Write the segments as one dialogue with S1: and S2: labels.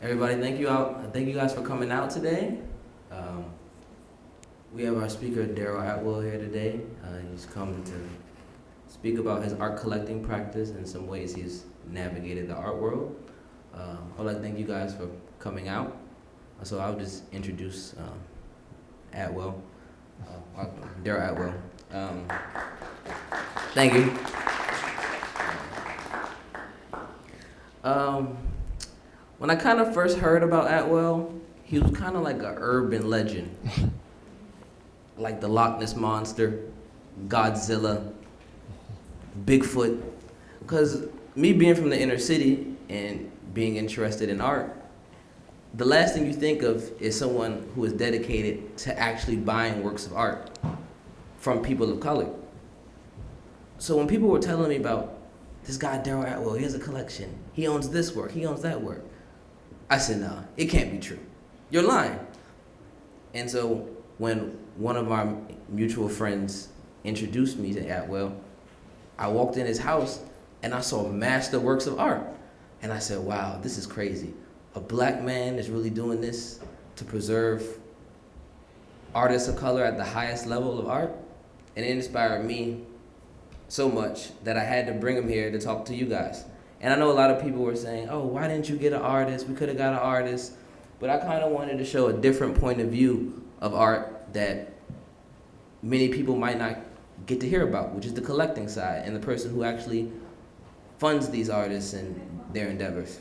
S1: Everybody, thank you guys for coming out today. Um, we have our speaker, Darryl Atwell, here today. He's come to speak about his art collecting practice and some ways he's navigated the art world. I'd like to thank you guys for coming out. So I'll just introduce Atwell, Darryl Atwell. Thank you. When I kind of first heard about Atwell, he was kind of like an urban legend. Like the Loch Ness Monster, Godzilla, Bigfoot. Because me being from the inner city and being interested in art, the last thing you think of is someone who is dedicated to actually buying works of art from people of color. So when people were telling me about this guy, Darryl Atwell, he has a collection. He owns this work, he owns that work. I said, no, it can't be true. You're lying. And so when one of our mutual friends introduced me to Atwell, I walked in his house and I saw master works of art. And I said, wow, this is crazy. A black man is really doing this to preserve artists of color at the highest level of art. And it inspired me so much that I had to bring him here to talk to you guys. And I know a lot of people were saying, oh, why didn't you get an artist? We could have got an artist. But I kind of wanted to show a different point of view of art that many people might not get to hear about, which is the collecting side and the person who actually funds these artists and their endeavors.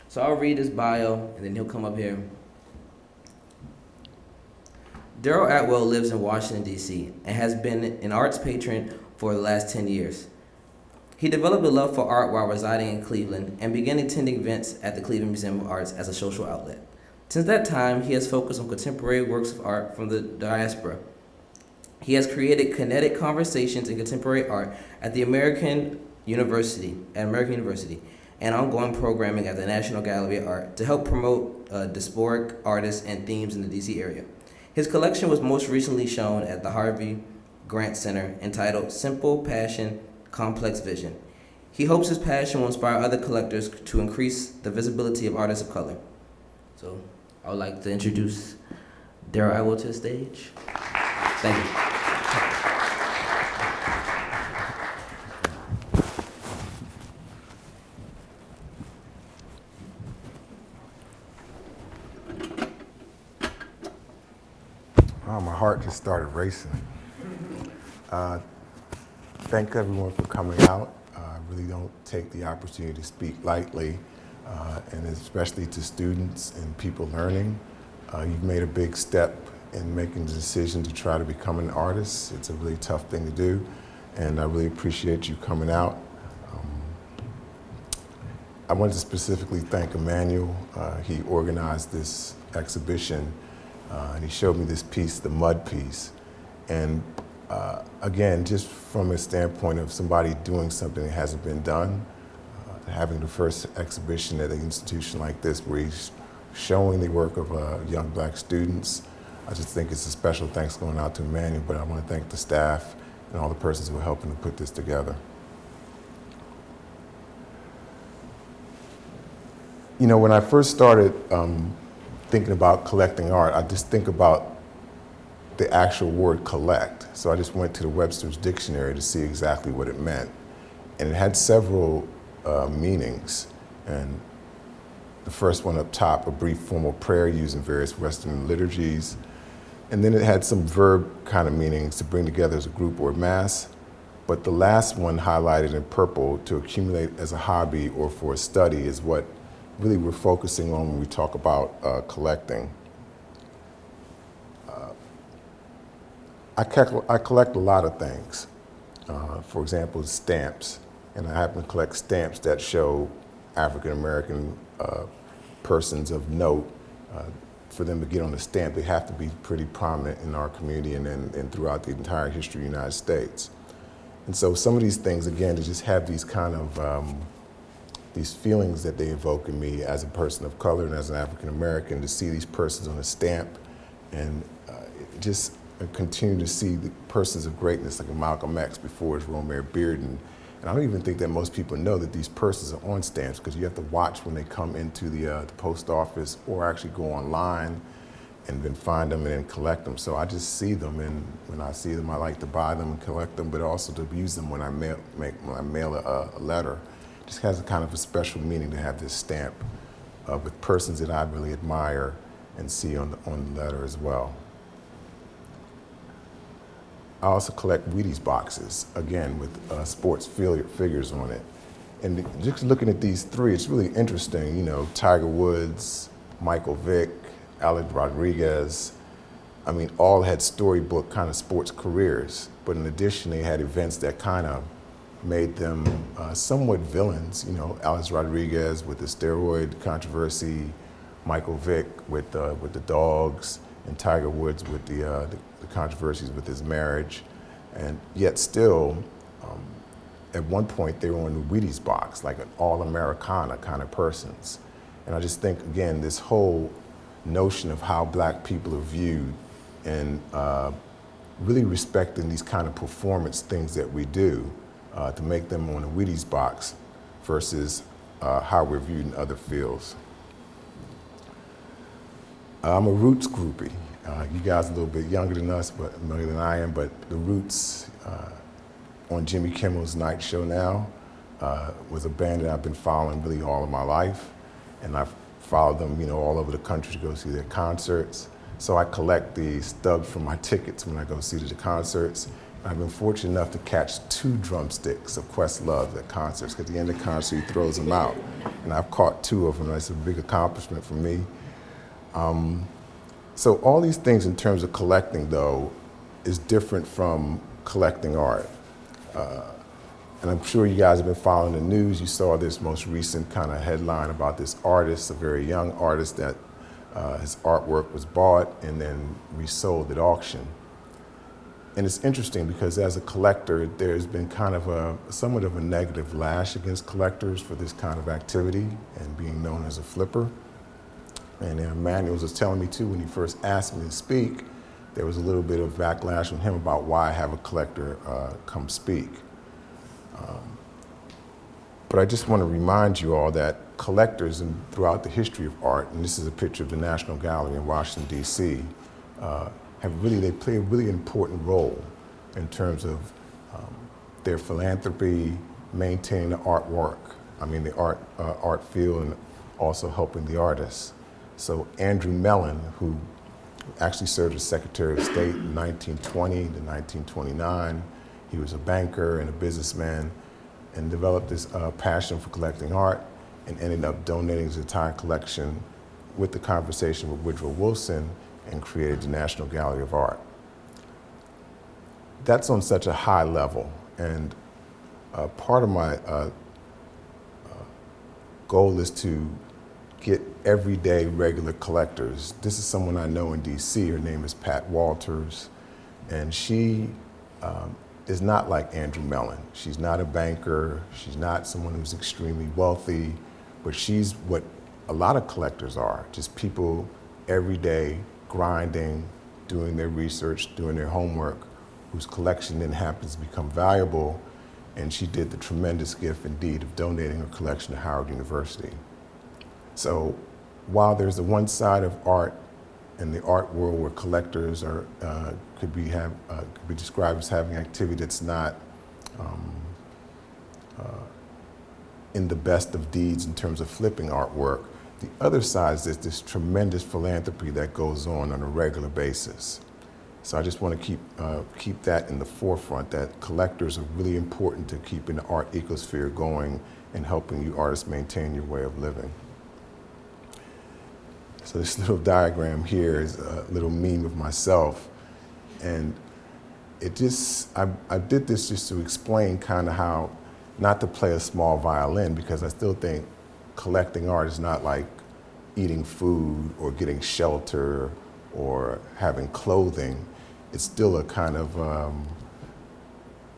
S1: So I'll read his bio, and then he'll come up here. Darryl Atwell lives in Washington, D.C., and has been an arts patron for the last 10 years. He developed a love for art while residing in Cleveland and began attending events at the Cleveland Museum of Arts as a social outlet. Since that time, he has focused on contemporary works of art from the diaspora. He has created Kinetic conversations in contemporary art at American University, and ongoing programming at the National Gallery of Art to help promote diasporic artists and themes in the DC area. His collection was most recently shown at the Harvey Gantt Center entitled Simple Passion, Complex Vision. He hopes his passion will inspire other collectors to increase the visibility of artists of color. So I would like to introduce Darryl Atwell to the stage. Thank you.
S2: Oh, my heart just started racing. Thank everyone for coming out. I really don't take the opportunity to speak lightly, and especially to students and people learning. You've made a big step in making the decision to try to become an artist. It's a really tough thing to do, and I really appreciate you coming out. I wanted to specifically thank Emmanuel. He organized this exhibition, and he showed me this piece, the mud piece. And again, just from a standpoint of somebody doing something that hasn't been done, having the first exhibition at an institution like this where he's showing the work of young black students, I just think it's a special thanks going out to Emmanuel, but I want to thank the staff and all the persons who are helping to put this together. You know, when I first started thinking about collecting art, I just think about the actual word collect. So I just went to the Webster's Dictionary to see exactly what it meant. And it had several meanings. And the first one up top, a brief formal prayer used in various Western liturgies. And then it had some verb kind of meanings to bring together as a group or mass. But the last one highlighted in purple, to accumulate as a hobby or for a study, is what really we're focusing on when we talk about collecting. I collect a lot of things. For example, stamps. And I happen to collect stamps that show African American persons of note. For them to get on the stamp, they have to be pretty prominent in our community and throughout the entire history of the United States. And so some of these things, again, to just have these kind of these feelings that they evoke in me as a person of color and as an African American, to see these persons on a stamp and just continue to see the persons of greatness like a Malcolm X before his Romare Bearden, And I don't even think that most people know that these purses are on stamps, because you have to watch when they come into the post office, or actually go online and then find them and then collect them. So I just see them, and when I see them, I like to buy them and collect them, but also to use them when I mail a letter. It just has a kind of a special meaning to have this stamp with persons that I really admire and see on the letter as well. I also collect Wheaties boxes, again, with sports figures on it. And just looking at these three, it's really interesting. You know, Tiger Woods, Michael Vick, Alex Rodriguez, I mean, all had storybook kind of sports careers, but in addition, they had events that kind of made them somewhat villains. You know, Alex Rodriguez with the steroid controversy, Michael Vick with the dogs, and Tiger Woods with the controversies with his marriage. And yet still, at one point, they were on the Wheaties box, like an all-Americana kind of persons. And I just think, again, this whole notion of how black people are viewed, and really respecting these kind of performance things that we do to make them on a Wheaties box versus how we're viewed in other fields. I'm a Roots groupie. You guys are a little bit younger than us, but younger than I am, but the Roots on Jimmy Kimmel's Night Show now was a band that I've been following really all of my life, and I've followed them, you know, all over the country to go see their concerts. So I collect the stubs from my tickets when I go see the concerts. I've been fortunate enough to catch 2 drumsticks of Questlove at concerts, because at the end of the concert he throws them out, and I've caught 2 of them. That's a big accomplishment for me. So all these things in terms of collecting, though, is different from collecting art. And I'm sure you guys have been following the news. You saw this most recent kind of headline about this artist, a very young artist, that his artwork was bought and then resold at auction. And it's interesting because as a collector, there's been kind of somewhat of a negative lash against collectors for this kind of activity and being known as a flipper. And Emmanuel was telling me too, when he first asked me to speak, there was a little bit of backlash from him about why I have a collector come speak. But I just want to remind you all that collectors throughout the history of art, and this is a picture of the National Gallery in Washington, D.C., they play a really important role in terms of their philanthropy, maintaining the artwork, the art field, and also helping the artists. So Andrew Mellon, who actually served as Secretary of State in 1920 to 1929, he was a banker and a businessman, and developed this passion for collecting art, and ended up donating his entire collection with the conversation with Woodrow Wilson, and created the National Gallery of Art. That's on such a high level, and part of my goal is to get everyday regular collectors. This is someone I know in DC. Her name is Pat Walters, and she is not like Andrew Mellon. She's not a banker. She's not someone who's extremely wealthy, but she's what a lot of collectors are, just people every day grinding, doing their research, doing their homework, whose collection then happens to become valuable. And she did the tremendous gift indeed of donating her collection to Howard University. So while there's the one side of art in the art world where collectors are could be described as having activity that's not in the best of deeds in terms of flipping artwork, the other side is this tremendous philanthropy that goes on a regular basis. So I just want to keep that in the forefront, that collectors are really important to keeping the art ecosphere going and helping you artists maintain your way of living. So this little diagram here is a little meme of myself, and it just, I did this just to explain kind of how not to play a small violin, because I still think collecting art is not like eating food or getting shelter or having clothing. It's still a kind of,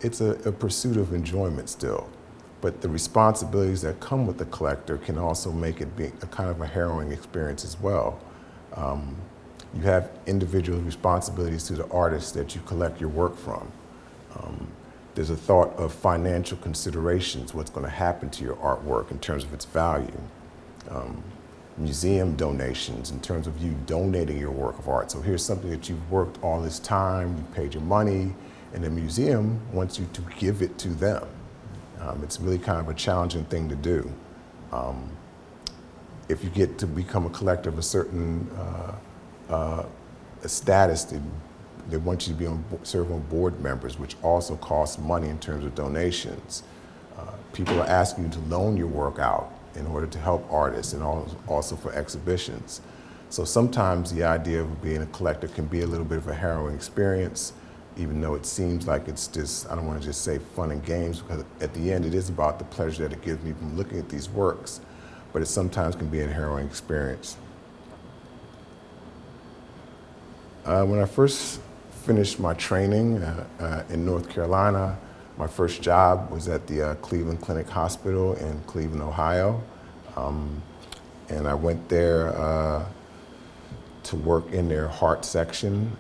S2: it's a pursuit of enjoyment still. But the responsibilities that come with the collector can also make it be a kind of a harrowing experience as well. You have individual responsibilities to the artists that you collect your work from. There's a thought of financial considerations, what's going to happen to your artwork in terms of its value. Museum donations in terms of you donating your work of art. So here's something that you've worked all this time, you paid your money, and the museum wants you to give it to them. It's really kind of a challenging thing to do. If you get to become a collector of a certain status, they want you to be serve on board members, which also costs money in terms of donations. People are asking you to loan your work out in order to help artists and also for exhibitions. So sometimes the idea of being a collector can be a little bit of a harrowing experience, even though it seems like it's just, I don't want to just say fun and games, because at the end it is about the pleasure that it gives me from looking at these works, but it sometimes can be a harrowing experience. When I first finished my training in North Carolina, my first job was at the Cleveland Clinic Hospital in Cleveland, Ohio. And I went there to work in their heart section.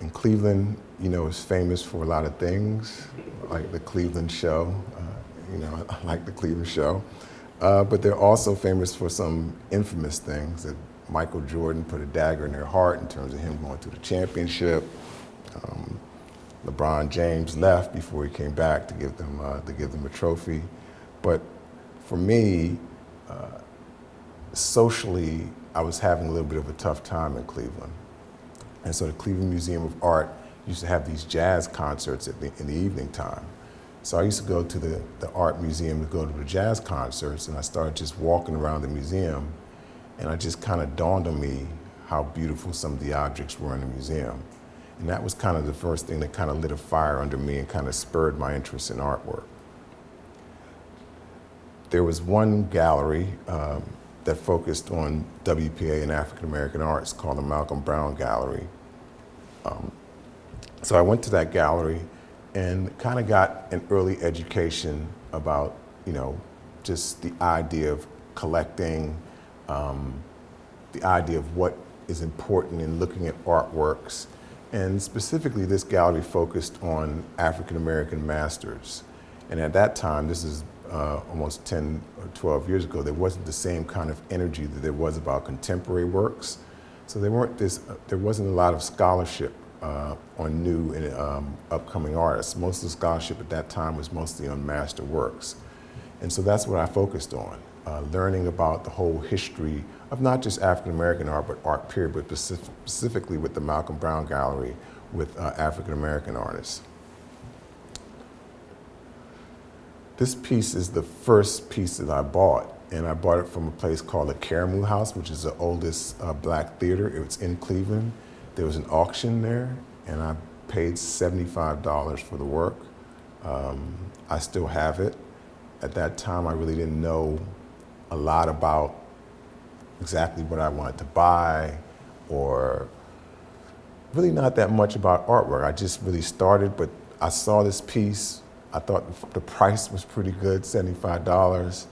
S2: In Cleveland, you know, is famous for a lot of things, like the Cleveland show. You know, I like the Cleveland show. But they're also famous for some infamous things, that Michael Jordan put a dagger in their heart in terms of him going to the championship. LeBron James left before he came back to give them a trophy. But for me, socially, I was having a little bit of a tough time in Cleveland. And so the Cleveland Museum of Art used to have these jazz concerts in the evening time. So I used to go to the art museum to go to the jazz concerts, and I started just walking around the museum, and it just kind of dawned on me how beautiful some of the objects were in the museum. And that was kind of the first thing that kind of lit a fire under me and kind of spurred my interest in artwork. There was one gallery that focused on WPA and African American arts called the Malcolm Brown Gallery. So I went to that gallery and kind of got an early education about, you know, just the idea of collecting, the idea of what is important in looking at artworks. And specifically, this gallery focused on African American masters. And at that time, this is almost 10 or 12 years ago, there wasn't the same kind of energy that there was about contemporary works. So there wasn't a lot of scholarship on new and upcoming artists. Most of the scholarship at that time was mostly on master works. And so that's what I focused on, learning about the whole history of not just African American art, but art period, but specifically with the Malcolm Brown Gallery with African American artists. This piece is the first piece that I bought, and I bought it from a place called the Caramoo House, which is the oldest black theater. It was in Cleveland. There was an auction there, and I paid $75 for the work. I still have it. At that time, I really didn't know a lot about exactly what I wanted to buy, or really not that much about artwork. I just really started, but I saw this piece. I thought the price was pretty good, $75,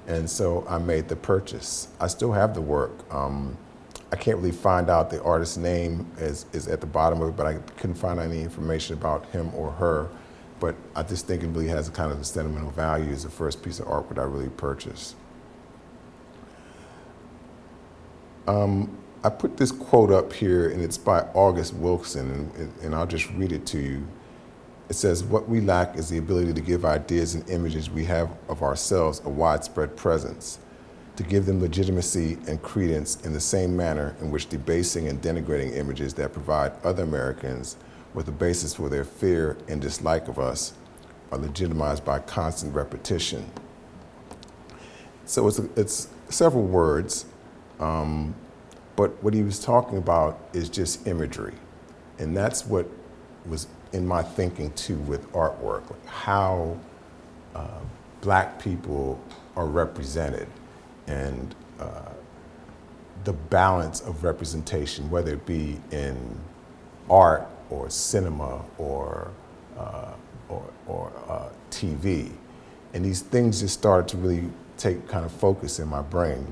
S2: and so I made the purchase. I still have the work. I can't really find out the artist's name is at the bottom of it, but I couldn't find any information about him or her. But I just think it really has a kind of a sentimental value as the first piece of art that I really purchased. I put this quote up here, and it's by August Wilson, and I'll just read it to you. It says, "What we lack is the ability to give ideas and images we have of ourselves a widespread presence, to give them legitimacy and credence in the same manner in which debasing and denigrating images that provide other Americans with a basis for their fear and dislike of us are legitimized by constant repetition." So it's several words, but what he was talking about is just imagery. And that's what was in my thinking too with artwork, like how black people are represented, and the balance of representation, whether it be in art or cinema or TV. And these things just started to really take kind of focus in my brain.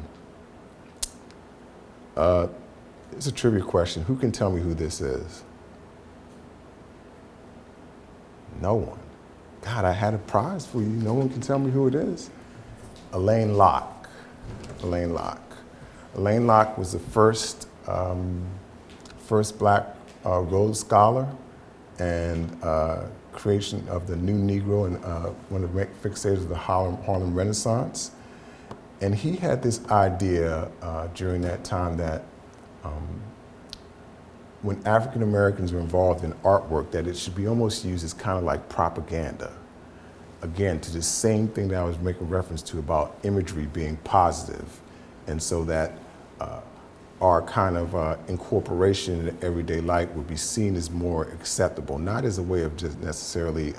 S2: It's a trivia question. Who can tell me who this is? No one. God, I had a prize for you. No one can tell me who it is. Elaine Locke. Elaine Locke. Elaine Locke was the first black Rhodes Scholar and creation of the New Negro and one of the fixators of the Harlem Renaissance. And he had this idea during that time that when African Americans were involved in artwork, that it should be almost used as kind of like propaganda. Again, to the same thing that I was making reference to about imagery being positive. And so that our kind of incorporation in everyday life would be seen as more acceptable, not as a way of just necessarily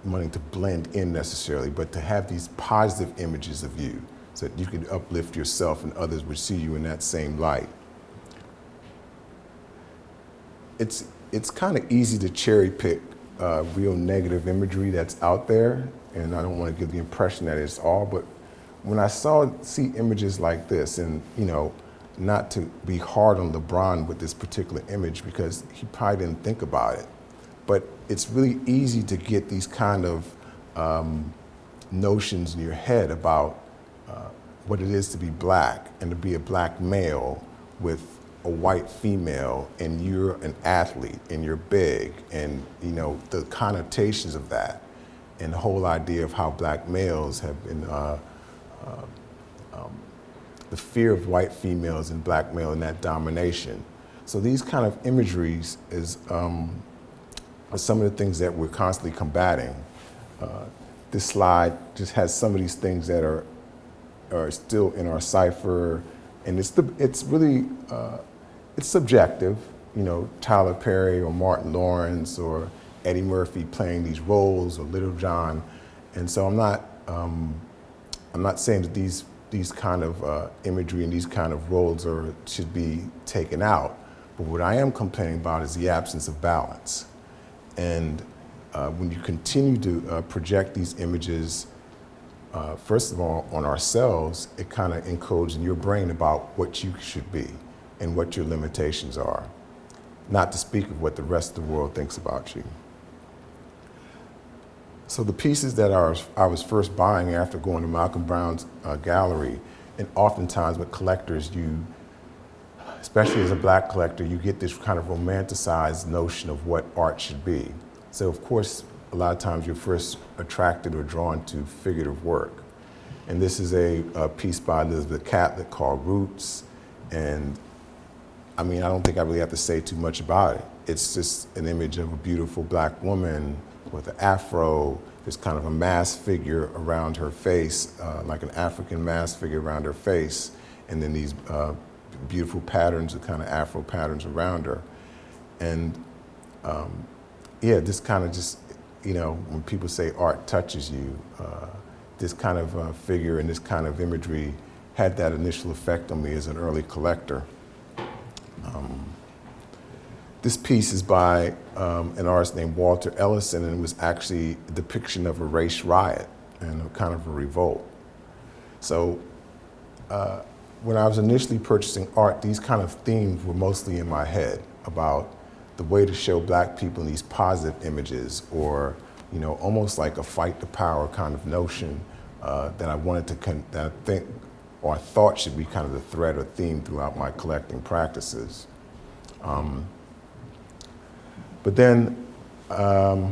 S2: wanting to blend in necessarily, but to have these positive images of you so that you can uplift yourself and others would see you in that same light. It's kind of easy to cherry pick real negative imagery that's out there, and I don't want to give the impression that it's all, but when I see images like this, and not to be hard on LeBron with this particular image because he probably didn't think about it, but it's really easy to get these kind of notions in your head about what it is to be black and to be a black male with a white female, and you're an athlete and you're big, and the connotations of that, and the whole idea of how black males have been the fear of white females and black male and that domination. So these kind of imageries is are some of the things that we're constantly combating. This slide just has some of these things that are still in our cipher, and it's really it's subjective. Tyler Perry or Martin Lawrence or Eddie Murphy playing these roles, or Little John, and so I'm not saying that these kind of imagery and these kind of roles should be taken out, but what I am complaining about is the absence of balance. And when you continue to project these images, first of all, on ourselves, it kind of encodes in your brain about what you should be and what your limitations are, not to speak of what the rest of the world thinks about you. So the pieces that I was first buying after going to Malcolm Brown's gallery, and oftentimes with collectors, especially as a black collector, you get this kind of romanticized notion of what art should be. So of course, a lot of times you're first attracted or drawn to figurative work. And this is a piece by Elizabeth Catlett called Roots. And I don't think I really have to say too much about it. It's just an image of a beautiful black woman with an afro. There's kind of a masked figure around her face, like an African masked figure around her face. And then these beautiful patterns, the kind of afro patterns around her. And this kind of just, when people say art touches you, this kind of figure and this kind of imagery had that initial effect on me as an early collector. This piece is by an artist named Walter Ellison, and it was actually a depiction of a race riot and a kind of a revolt. So when I was initially purchasing art, these kind of themes were mostly in my head about the way to show black people in these positive images, or almost like a fight the power kind of notion that I wanted to, that I think, or I thought should be kind of the thread or theme throughout my collecting practices. But then I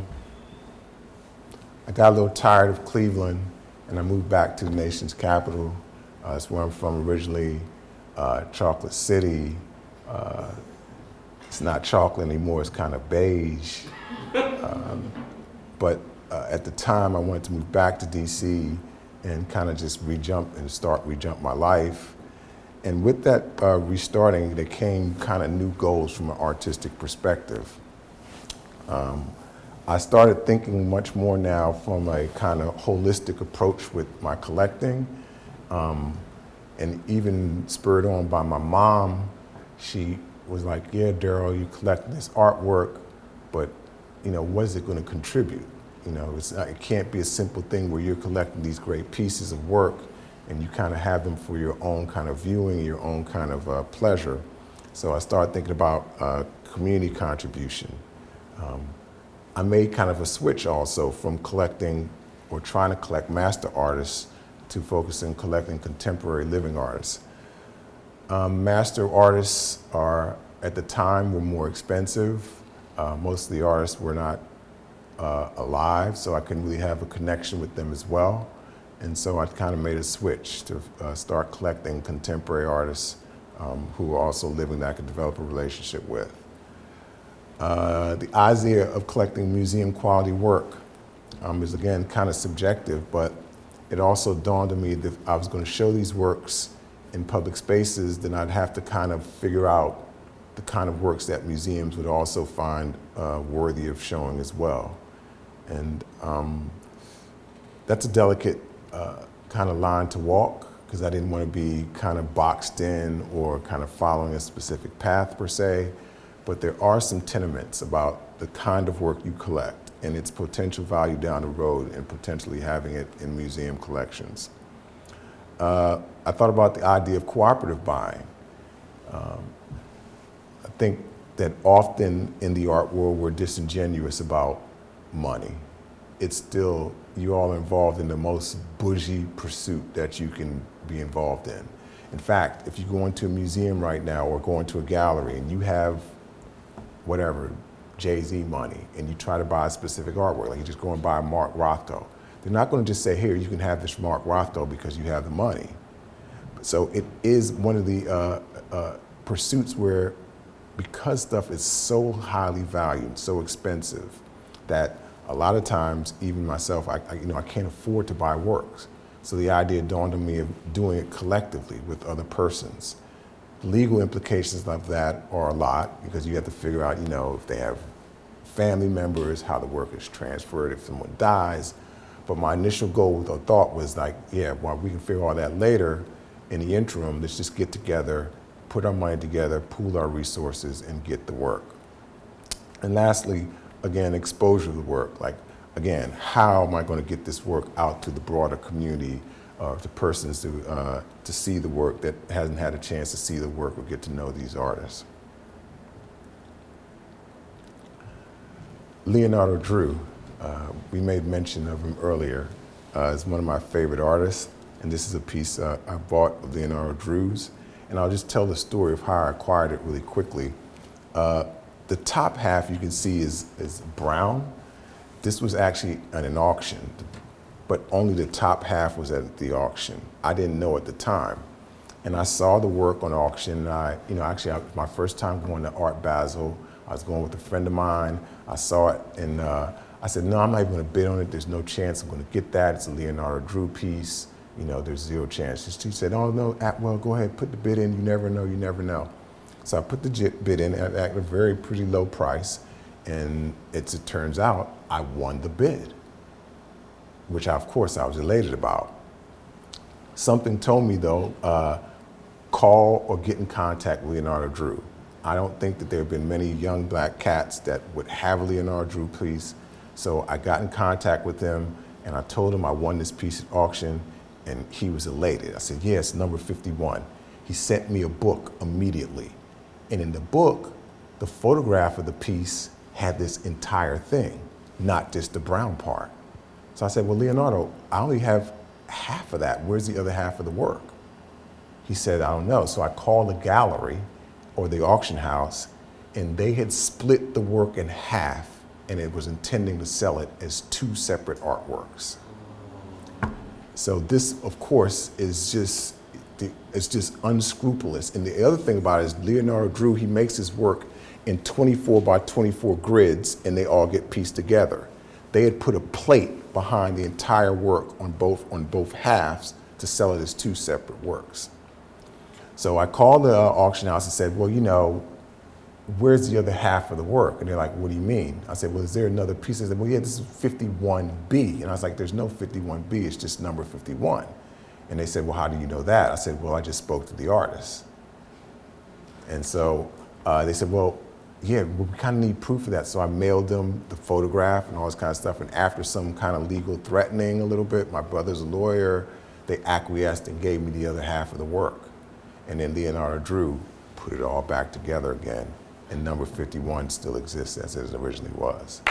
S2: got a little tired of Cleveland, and I moved back to the nation's capital. That's where I'm from originally, Chocolate City. It's not chocolate anymore, it's kind of beige. But at the time, I wanted to move back to DC and kind of just rejump my life. And with that restarting, there came kind of new goals from an artistic perspective. I started thinking much more now from a kind of holistic approach with my collecting, and even spurred on by my mom. She was like, yeah, Darryl, you collect this artwork, but what is it going to contribute? It can't be a simple thing where you're collecting these great pieces of work and you kind of have them for your own kind of viewing, your own kind of pleasure. So I started thinking about community contribution. I made kind of a switch also from collecting or trying to collect master artists to focusing collecting contemporary living artists. Master artists are, at the time, were more expensive. Most of the artists were not alive, so I couldn't really have a connection with them as well. And so I kind of made a switch to start collecting contemporary artists who were also living that I could develop a relationship with. The idea of collecting museum quality work is again kind of subjective, but it also dawned on me that if I was going to show these works in public spaces, then I'd have to kind of figure out the kind of works that museums would also find worthy of showing as well. And that's a delicate kind of line to walk, because I didn't want to be kind of boxed in or kind of following a specific path per se, but there are some tenements about the kind of work you collect and its potential value down the road and potentially having it in museum collections. I thought about the idea of cooperative buying. I think that often in the art world we're disingenuous about money. It's still, you all are involved in the most bougie pursuit that you can be involved in. In fact, if you go into a museum right now or go into a gallery and you have whatever, Jay-Z money, and you try to buy a specific artwork, like you just go and buy a Mark Rothko, they're not going to just say, here, you can have this Mark Rothko because you have the money. So it is one of the pursuits where, because stuff is so highly valued, so expensive, that a lot of times, even myself, I can't afford to buy works. So the idea dawned on me of doing it collectively with other persons. Legal implications of that are a lot, because you have to figure out, if they have family members, how the work is transferred if someone dies. But my initial goal or thought was like, well, we can figure all that later. In the interim, let's just get together, put our money together, pool our resources, and get the work. And lastly, again, exposure to the work. Like, again, how am I going to get this work out to the broader community, to persons to see the work that hasn't had a chance to see the work or get to know these artists. Leonardo Drew, we made mention of him earlier, is one of my favorite artists, and this is a piece I bought of Leonardo Drew's, and I'll just tell the story of how I acquired it really quickly. The top half you can see is brown. This was actually at an auction, but only the top half was at the auction. I didn't know at the time. And I saw the work on auction, and my first time going to Art Basel, I was going with a friend of mine. I saw it, and I said, no, I'm not even gonna bid on it. There's no chance I'm gonna get that. It's a Leonardo Drew piece. There's zero chance. She said, oh no, Atwell, go ahead, put the bid in. You never know, you never know. So I put the bid in at a very pretty low price, and it turns out I won the bid, which of course I was elated about. Something told me though, call or get in contact with Leonardo Drew. I don't think that there have been many young black cats that would have a Leonardo Drew piece. So I got in contact with him and I told him I won this piece at auction, and he was elated. I said, yes, number 51. He sent me a book immediately. And in the book, the photograph of the piece had this entire thing, not just the brown part. So I said, well, Leonardo, I only have half of that. Where's the other half of the work? He said, I don't know. So I called the gallery or the auction house, and they had split the work in half, and it was intending to sell it as two separate artworks. So this, of course, is just unscrupulous. And the other thing about it is Leonardo Drew, he makes his work in 24 by 24 grids, and they all get pieced together. They had put a plate behind the entire work on both halves to sell it as two separate works. So I called the auction house and said, well, where's the other half of the work? And they're like, what do you mean? I said, well, is there another piece? They said, well, yeah, this is 51B. And I was like, there's no 51B, it's just number 51. And they said, well, how do you know that? I said, well, I just spoke to the artist. And so they said, well, yeah, we kind of need proof of that. So I mailed them the photograph and all this kind of stuff. And after some kind of legal threatening a little bit, my brother's a lawyer, they acquiesced and gave me the other half of the work. And then Leonardo Drew put it all back together again. And number 51 still exists as it originally was.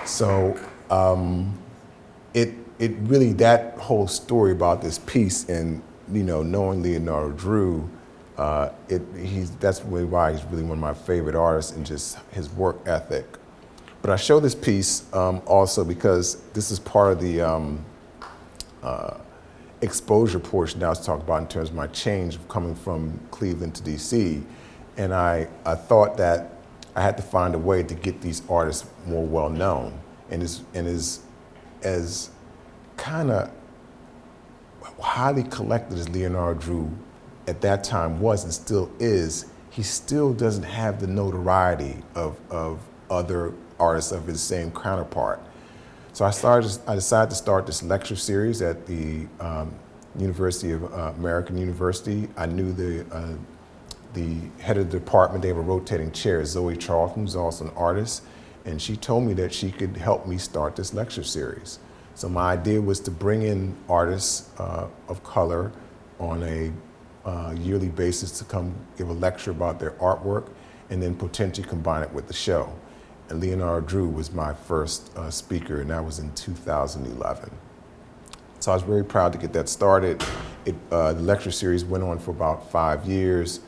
S2: So it really, that whole story about this piece and, you know, knowing Leonardo Drew, that's really why he's really one of my favorite artists and just his work ethic. But I show this piece also because this is part of the exposure portion that I was talking about in terms of my change of coming from Cleveland to DC. And I thought that I had to find a way to get these artists more well known. And as kind of highly collected as Leonardo Drew at that time was and still is, he still doesn't have the notoriety of other artists of his same counterpart. So I decided to start this lecture series at the University of American University. I knew the head of the department. They have a rotating chair, Zoe Charlton, who's also an artist, and she told me that she could help me start this lecture series. So my idea was to bring in artists of color on a yearly basis to come give a lecture about their artwork and then potentially combine it with the show. And Leonardo Drew was my first speaker, and that was in 2011. So I was very proud to get that started. The lecture series went on for about 5 years.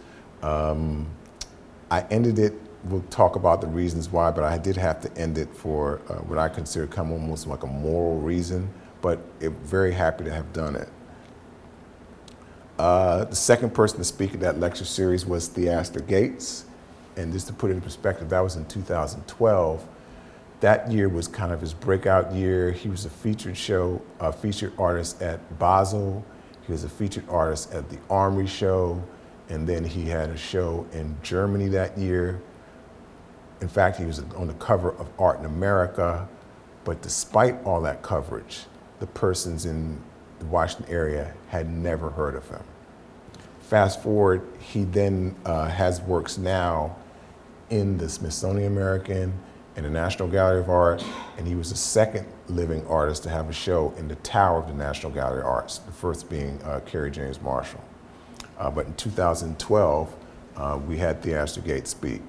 S2: I ended it, we'll talk about the reasons why, but I did have to end it for what I consider kind of almost like a moral reason, but very happy to have done it. The second person to speak at that lecture series was Theaster Gates. And just to put it in perspective, that was in 2012. That year was kind of his breakout year. He was a featured artist at Basel. He was a featured artist at the Armory Show. And then he had a show in Germany that year. In fact, he was on the cover of Art in America. But despite all that coverage, the persons in the Washington area had never heard of him. Fast forward, he then has works now in the Smithsonian American and the National Gallery of Art, and he was the second living artist to have a show in the tower of the National Gallery of Arts, the first being Kerry James Marshall. But in 2012, we had Theaster Gates speak.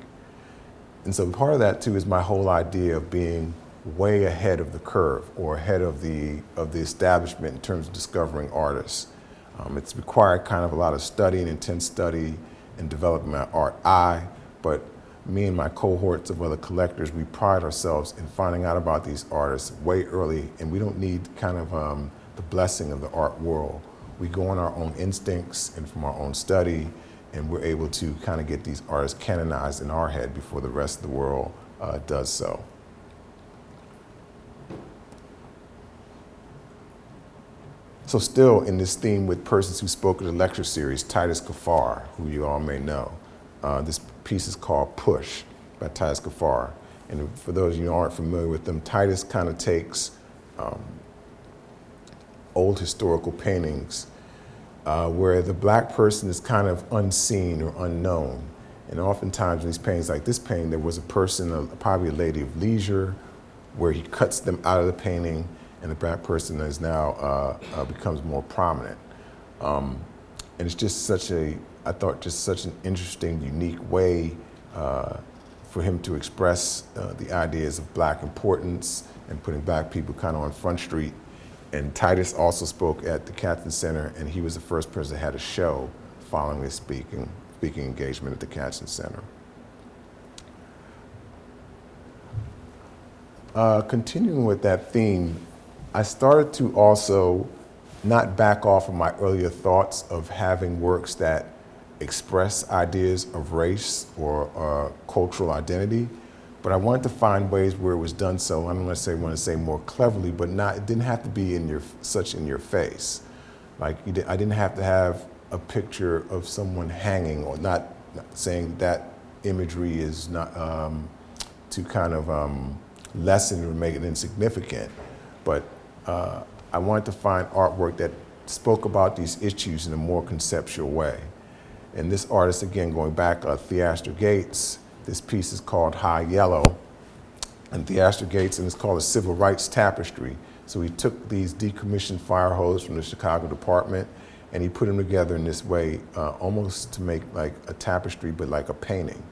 S2: And so part of that too is my whole idea of being way ahead of the curve or ahead of the establishment in terms of discovering artists. It's required kind of a lot of study and intense study and developing my art eye, but me and my cohorts of other collectors, we pride ourselves in finding out about these artists way early, and we don't need kind of the blessing of the art world. We go on our own instincts and from our own study, and we're able to kind of get these artists canonized in our head before the rest of the world does so. So still in this theme with persons who spoke at the lecture series, Titus Kaphar, who you all may know. This piece is called Push by Titus Kaphar. And for those of you who aren't familiar with them, Titus kind of takes old historical paintings where the black person is kind of unseen or unknown. And oftentimes in these paintings, like this painting, there was a person, probably a lady of leisure, where he cuts them out of the painting and the black person is now becomes more prominent. And it's just I thought just such an interesting, unique way for him to express the ideas of black importance and putting black people kind of on Front Street. And Titus also spoke at the Gantt Center, and he was the first person that had a show following his speaking engagement at the Gantt Center. Continuing with that theme, I started to also not back off of my earlier thoughts of having works that express ideas of race or cultural identity, but I wanted to find ways where it was done so, I don't want to say more cleverly, but it didn't have to be in your face. Like I didn't have to have a picture of someone hanging, or not saying that imagery is not to kind of lessen or make it insignificant, but I wanted to find artwork that spoke about these issues in a more conceptual way. And this artist, again, going back, Theaster Gates, this piece is called High Yellow. And Theaster Gates, and it's called a civil rights tapestry. So he took these decommissioned fire hose from the Chicago department, and he put them together in this way, almost to make like a tapestry, but like a painting.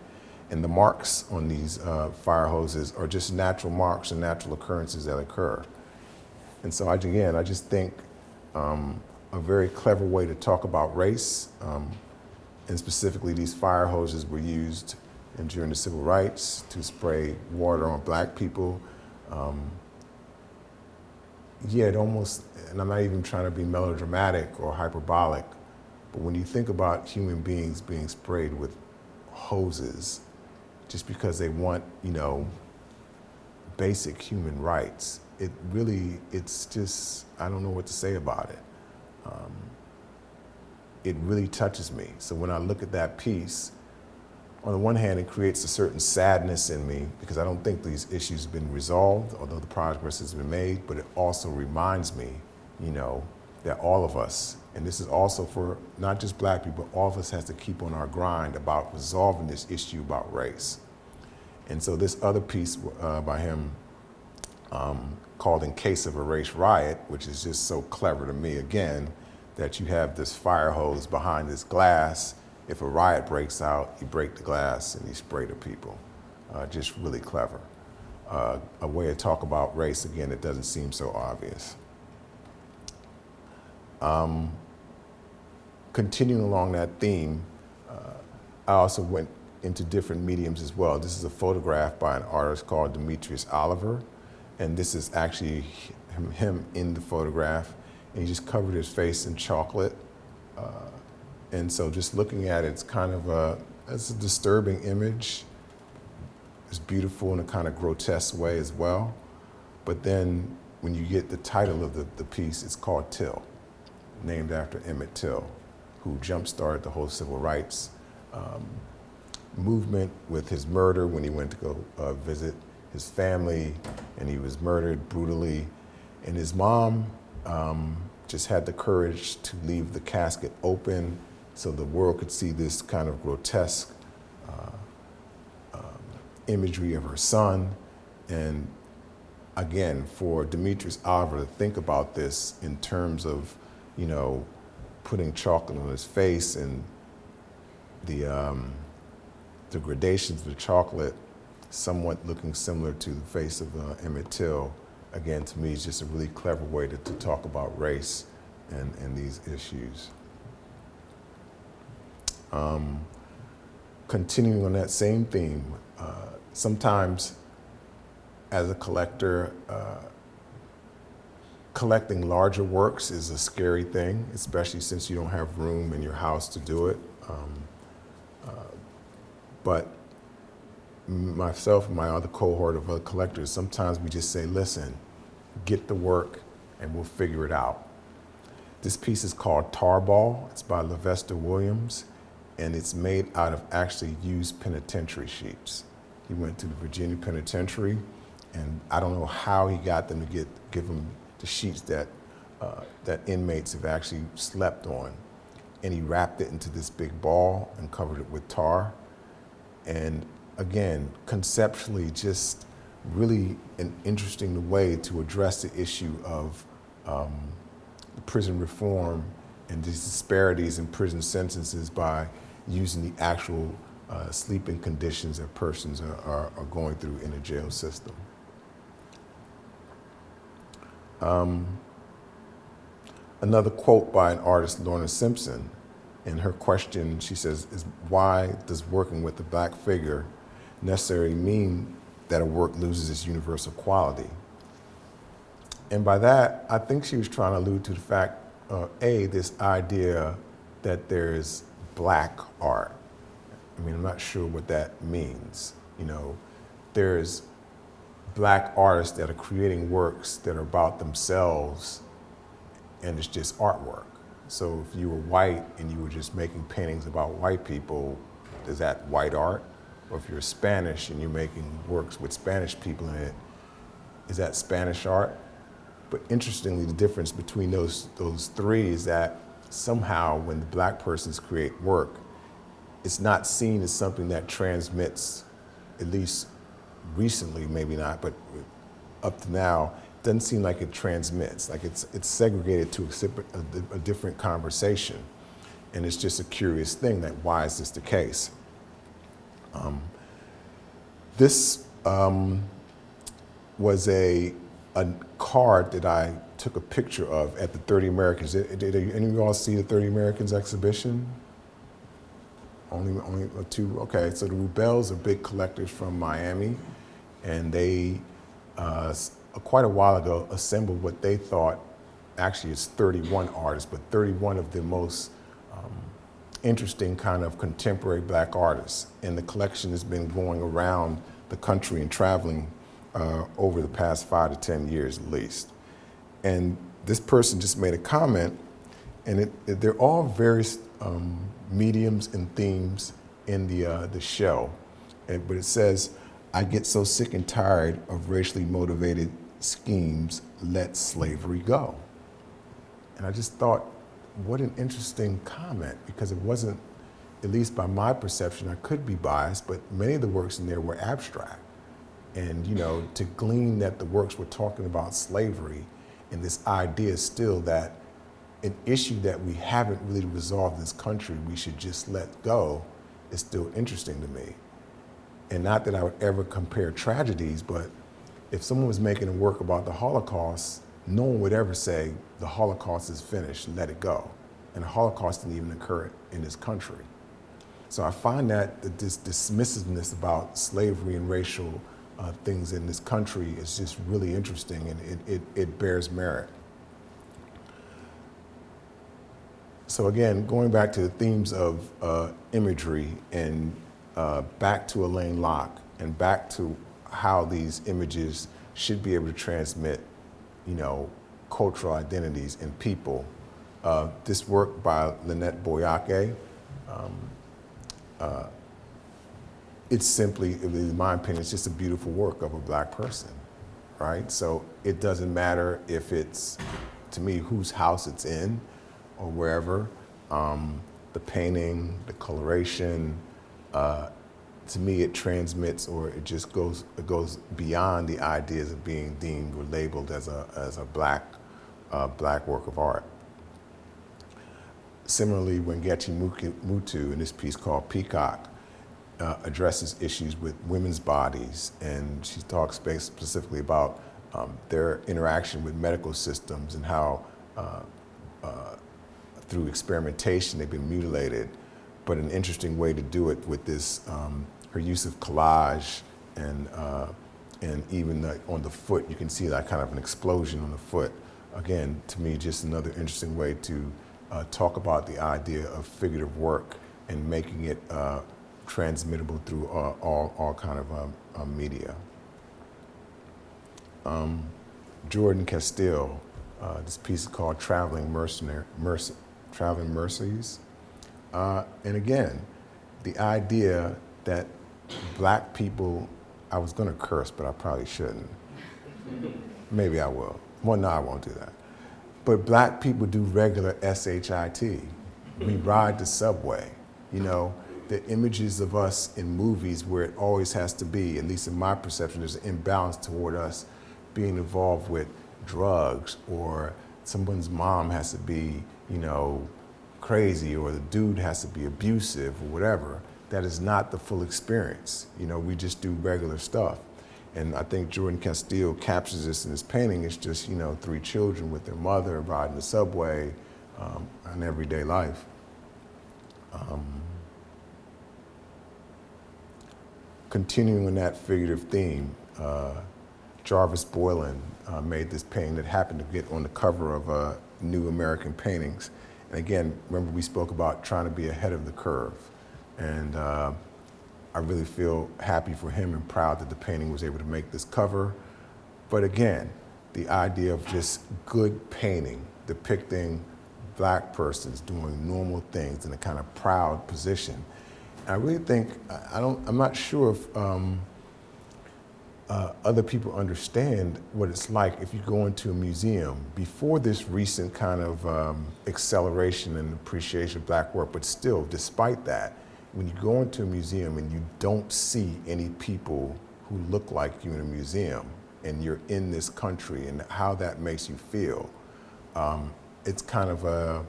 S2: And the marks on these fire hoses are just natural marks and natural occurrences that occur. And so again, I just think a very clever way to talk about race, and specifically these fire hoses were used during the civil rights to spray water on black people. Yeah, it almost, and I'm not even trying to be melodramatic or hyperbolic, but when you think about human beings being sprayed with hoses just because they want, basic human rights, it's just, I don't know what to say about it. It really touches me. So when I look at that piece, on the one hand, it creates a certain sadness in me because I don't think these issues have been resolved, although the progress has been made, but it also reminds me, that all of us, and this is also for not just black people, all of us has to keep on our grind about resolving this issue about race. And so this other piece by him called In Case of a Race Riot, which is just so clever to me, again, that you have this fire hose behind this glass. If a riot breaks out, you break the glass and you spray the people. Just really clever. A way to talk about race, again, that doesn't seem so obvious. Continuing along that theme, I also went into different mediums as well. This is a photograph by an artist called Demetrius Oliver, and this is actually him in the photograph, and he just covered his face in chocolate. And so just looking at it, it's kind of it's a disturbing image. It's beautiful in a kind of grotesque way as well. But then when you get the title of the piece, it's called Till, named after Emmett Till, who jump-started the whole civil rights movement with his murder when he went to go visit his family, and he was murdered brutally. And his mom just had the courage to leave the casket open so the world could see this kind of grotesque imagery of her son. And again, for Demetrius Oliver to think about this in terms of, putting chocolate on his face and the gradations of the chocolate somewhat looking similar to the face of Emmett Till, again, to me, is just a really clever way to talk about race and these issues. Continuing on that same theme, sometimes as a collector, collecting larger works is a scary thing, especially since you don't have room in your house to do it. But myself and my other cohort of other collectors, sometimes we just say, listen, get the work and we'll figure it out. This piece is called Tarball. It's by Levester Williams, and it's made out of actually used penitentiary sheets. He went to the Virginia Penitentiary, and I don't know how he got them to give him the sheets that inmates have actually slept on. And he wrapped it into this big ball and covered it with tar. And again, conceptually, just really an interesting way to address the issue of prison reform and these disparities in prison sentences by using the actual sleeping conditions that persons are going through in a jail system. Another quote by an artist, Lorna Simpson. In her question, she says, why does working with a black figure necessarily mean that a work loses its universal quality? And by that, I think she was trying to allude to the fact, this idea that there's black art. I mean, I'm not sure what that means. There's black artists that are creating works that are about themselves, and it's just artwork. So if you were white and you were just making paintings about white people, is that white art? Or if you're Spanish and you're making works with Spanish people in it, is that Spanish art? But interestingly, the difference between those three is that somehow when the black persons create work, it's not seen as something that transmits, at least recently, maybe not, but up to now, doesn't seem like it transmits, like it's segregated to a different conversation. And it's just a curious thing that why is this the case? This was a card that I took a picture of at the 30 Americans. Did any of you all see the 30 Americans exhibition? Only two? Okay, so the Rubels are big collectors from Miami, and they, quite a while ago, assembled what they thought, actually it's 31 artists, but 31 of the most interesting kind of contemporary black artists. And the collection has been going around the country and traveling over the past 5 to 10 years at least. And this person just made a comment, and they're all various mediums and themes in the show. But it says, "I get so sick and tired of racially motivated schemes, let slavery go." And I just thought, what an interesting comment, because it wasn't, at least by my perception, I could be biased, but many of the works in there were abstract. And to glean that the works were talking about slavery, and this idea still that an issue that we haven't really resolved in this country, we should just let go, is still interesting to me. And not that I would ever compare tragedies, but if someone was making a work about the Holocaust, no one would ever say, the Holocaust is finished, let it go. And the Holocaust didn't even occur in this country. So I find that this dismissiveness about slavery and racial things in this country is just really interesting, and it bears merit. So again, going back to the themes of imagery and back to Elaine Locke and back to how these images should be able to transmit, cultural identities and people. This work by Lynette Boyake, it's simply, in my opinion, it's just a beautiful work of a black person, right? So it doesn't matter if it's, to me, whose house it's in or wherever. The painting, the coloration, to me it transmits, or it just goes beyond the ideas of being deemed or labeled as a black work of art. Similarly, Wangechi Mutu, in this piece called Peacock, addresses issues with women's bodies, and she talks specifically about their interaction with medical systems and how through experimentation they've been mutilated, but an interesting way to do it with this, her use of collage, and even on the foot, you can see that kind of an explosion on the foot. Again, to me, just another interesting way to talk about the idea of figurative work and making it transmittable through all kind of media. Jordan Castile, this piece is called Traveling Mercies. And again, the idea that black people, I was gonna curse, but I probably shouldn't. Maybe I will. Well, no, I won't do that. But black people do regular SHIT. We ride the subway. The images of us in movies where it always has to be, at least in my perception, there's an imbalance toward us being involved with drugs, or someone's mom has to be, crazy, or the dude has to be abusive or whatever. That is not the full experience. We just do regular stuff. And I think Jordan Castile captures this in his painting. It's just, 3 children with their mother riding the subway in everyday life. Continuing on that figurative theme, Jarvis Boylan made this painting that happened to get on the cover of New American Paintings. And again, remember we spoke about trying to be ahead of the curve. And I really feel happy for him and proud that the painting was able to make this cover. But again, the idea of just good painting, depicting black persons doing normal things in a kind of proud position. I really think, I'm not sure if other people understand what it's like if you go into a museum before this recent kind of acceleration and appreciation of black work, but still, despite that, when you go into a museum and you don't see any people who look like you in a museum, and you're in this country, and how that makes you feel, it's kind of a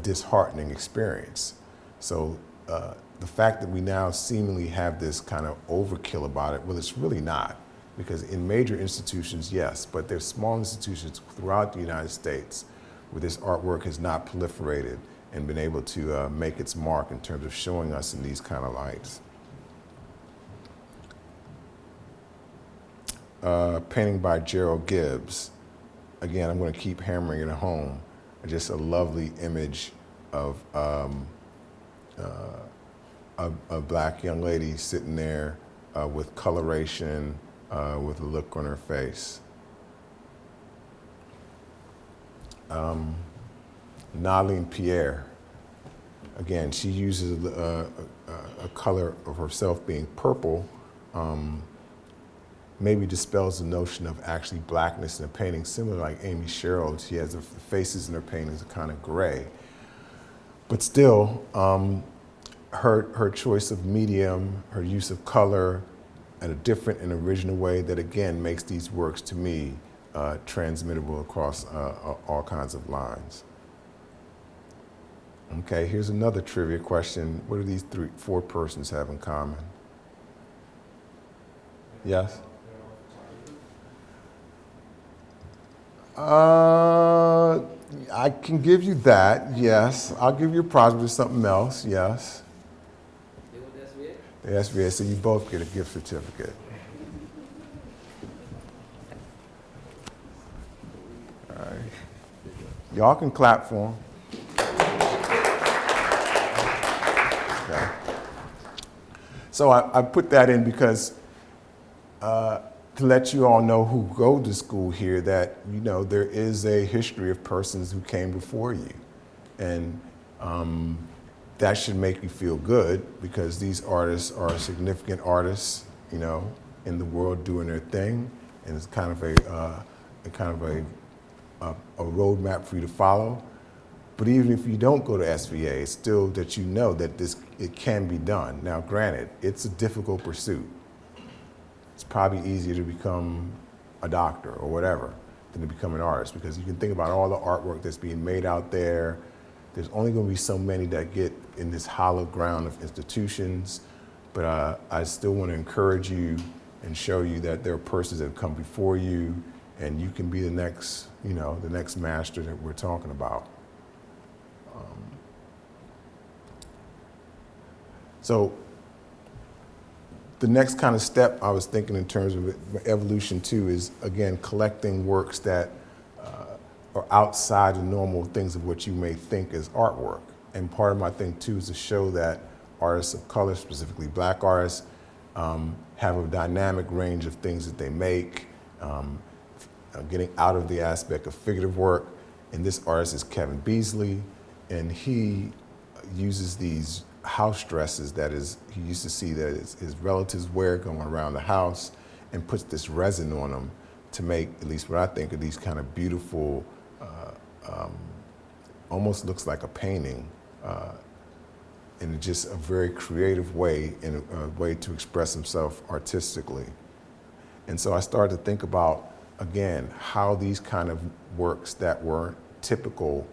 S2: disheartening experience. So the fact that we now seemingly have this kind of overkill about it, well, it's really not. Because in major institutions, yes, but there's small institutions throughout the United States where this artwork has not proliferated and been able to make its mark in terms of showing us in these kind of lights. Painting by Gerald Gibbs. Again, I'm going to keep hammering it home. Just a lovely image of a black young lady sitting there with coloration, with a look on her face. Naline Pierre. Again, she uses a color of herself being purple, maybe dispels the notion of actually blackness in a painting, similar like Amy Sherrill. She has the faces in her paintings are kind of gray. But still, her choice of medium, her use of color in a different and original way that again makes these works to me transmittable across all kinds of lines. Okay, here's another trivia question. What do these four persons have in common? Yes? I can give you that, yes. I'll give you a prize with something else, yes. The SVA, so you both get a gift certificate. All right. Y'all can clap for them. Okay. So I put that in because to let you all know who go to school here that, you know, there is a history of persons who came before you. And that should make you feel good because these artists are significant artists, you know, in the world doing their thing. And it's kind of a roadmap for you to follow. But even if you don't go to SVA, it's still that you know that it can be done. Now, granted, it's a difficult pursuit. It's probably easier to become a doctor or whatever than to become an artist because you can think about all the artwork that's being made out there. There's only going to be so many that get in this hollow ground of institutions, but I still want to encourage you and show you that there are persons that have come before you and you can be the next, you know, the next master that we're talking about. So the next kind of step I was thinking in terms of evolution too is, again, collecting works that are outside the normal things of what you may think is artwork. And part of my thing too is to show that artists of color, specifically black artists, have a dynamic range of things that they make, getting out of the aspect of figurative work. And this artist is Kevin Beasley, and he uses these house dresses that he used to see that his relatives wear going around the house and puts this resin on them to make, at least what I think, of these kind of beautiful, almost looks like a painting, in just a very creative way, in a way to express himself artistically. And so I started to think about, again, how these kind of works that weren't typical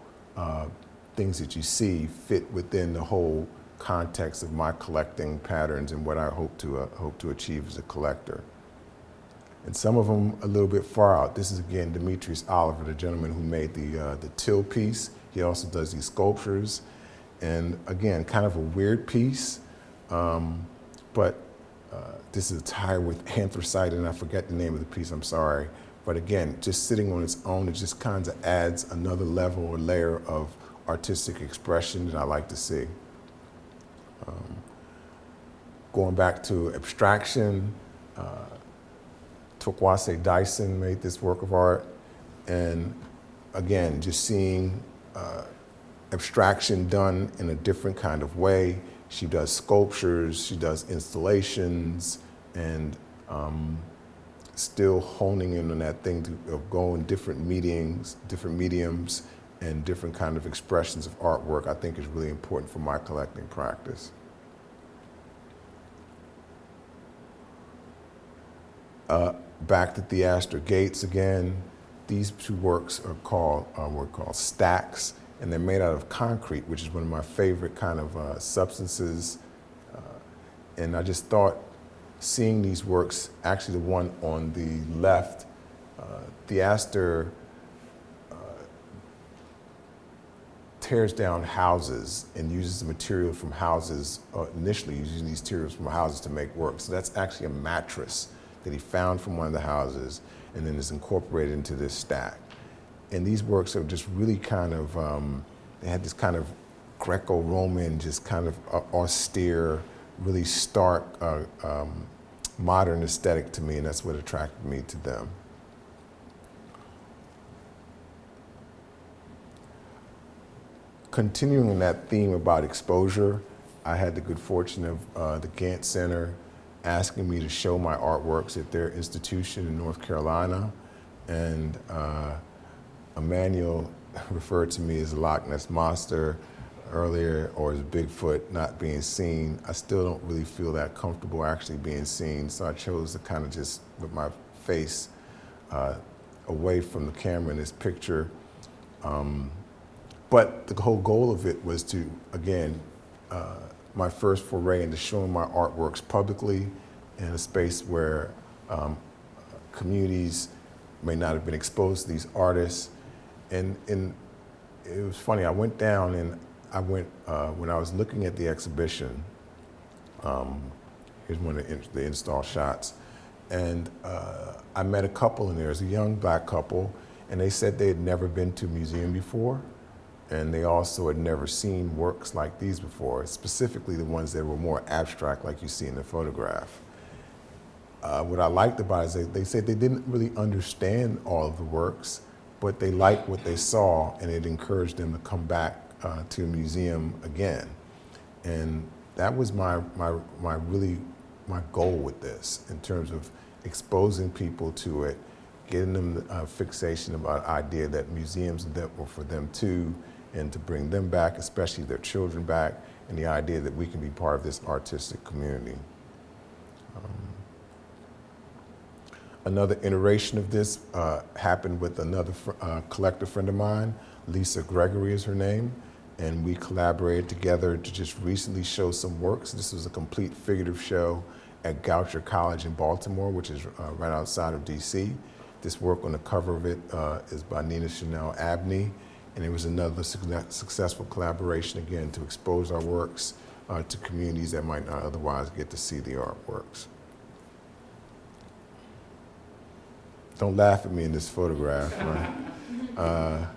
S2: things that you see fit within the whole context of my collecting patterns and what I hope to achieve as a collector. And some of them a little bit far out. This is again Demetrius Oliver, the gentleman who made the Till piece. He also does these sculptures, and again, kind of a weird piece, but this is a tire with anthracite, and I forget the name of the piece. I'm sorry, but again, just sitting on its own, it just kind of adds another level or layer of artistic expression that I like to see. Going back to abstraction, Tokwase Dyson made this work of art, and again, just seeing abstraction done in a different kind of way. She does sculptures, she does installations, and still honing in on that thing of going different mediums, and different kind of expressions of artwork, I think is really important for my collecting practice. Back to Theaster Gates again. These two works are were called stacks, and they're made out of concrete, which is one of my favorite kind of substances And I just thought, seeing these works, actually the one on the left, Theaster tears down houses and uses the material from houses, initially using these materials from houses to make work. So that's actually a mattress that he found from one of the houses and then is incorporated into this stack. And these works are just really kind of, they had this kind of Greco-Roman, just kind of austere, really stark, modern aesthetic to me, and that's what attracted me to them. Continuing in that theme about exposure, I had the good fortune of the Gantt Center asking me to show my artworks at their institution in North Carolina. And Emmanuel referred to me as a Loch Ness Monster earlier, or as Bigfoot not being seen. I still don't really feel that comfortable actually being seen, so I chose to kind of just put my face away from the camera in this picture. But the whole goal of it was to, again, my first foray into showing my artworks publicly in a space where communities may not have been exposed to these artists. And it was funny, I went down and when I was looking at the exhibition, here's one of the install shots, and I met a couple in there. It was a young black couple, and they said they had never been to a museum before, and they also had never seen works like these before, specifically the ones that were more abstract like you see in the photograph. What I liked about it is they said they didn't really understand all of the works, but they liked what they saw, and it encouraged them to come back to a museum again. And that was my goal with this, in terms of exposing people to it, getting them a fixation about the idea that museums were for them too, and to bring them back, especially their children back, and the idea that we can be part of this artistic community. Another iteration of this happened with another collector friend of mine. Lisa Gregory is her name, and we collaborated together to just recently show some works. This was a complete figurative show at Goucher College in Baltimore, which is right outside of DC. This work on the cover of it is by Nina Chanel Abney, and it was another successful collaboration, again, to expose our works to communities that might not otherwise get to see the artworks. Don't laugh at me in this photograph, right?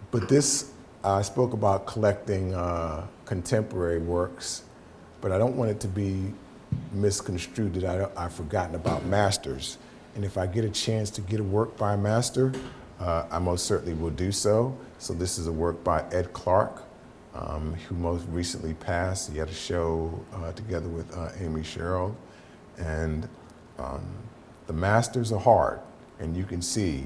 S2: But this, I spoke about collecting contemporary works, but I don't want it to be misconstrued that I've forgotten about masters. And if I get a chance to get a work by a master, I most certainly will do so. So this is a work by Ed Clark, who most recently passed. He had a show together with Amy Sherrill. And the masters are hard, and you can see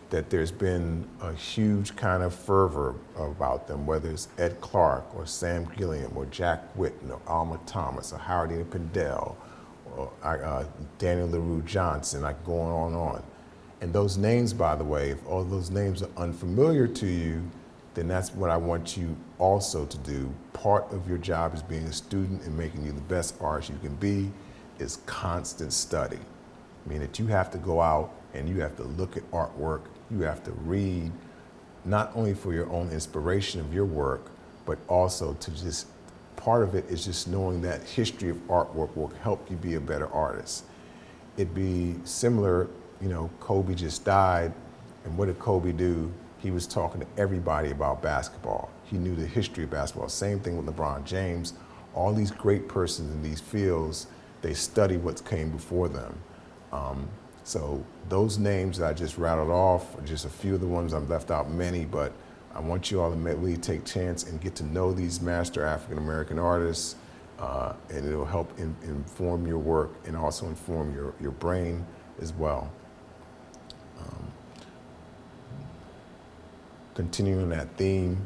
S2: that there's been a huge kind of fervor about them, whether it's Ed Clark or Sam Gilliam or Jack Whitten or Alma Thomas or Howard E. Pindell or Daniel LaRue Johnson, like going on and on. And those names, by the way, if all those names are unfamiliar to you, then that's what I want you also to do. Part of your job as being a student and making you the best artist you can be is constant study. I mean, that you have to go out and you have to look at artwork, you have to read, not only for your own inspiration of your work, but also to just, part of it is just knowing that history of artwork will help you be a better artist. It'd be similar, you know, Kobe just died, and what did Kobe do? He was talking to everybody about basketball. He knew the history of basketball. Same thing with LeBron James. All these great persons in these fields, they study what came before them. So those names that I just rattled off are just a few of the ones. I've left out many, but I want you all to really take a chance and get to know these master African-American artists, and it'll help inform your work and also inform your brain as well. Continuing that theme,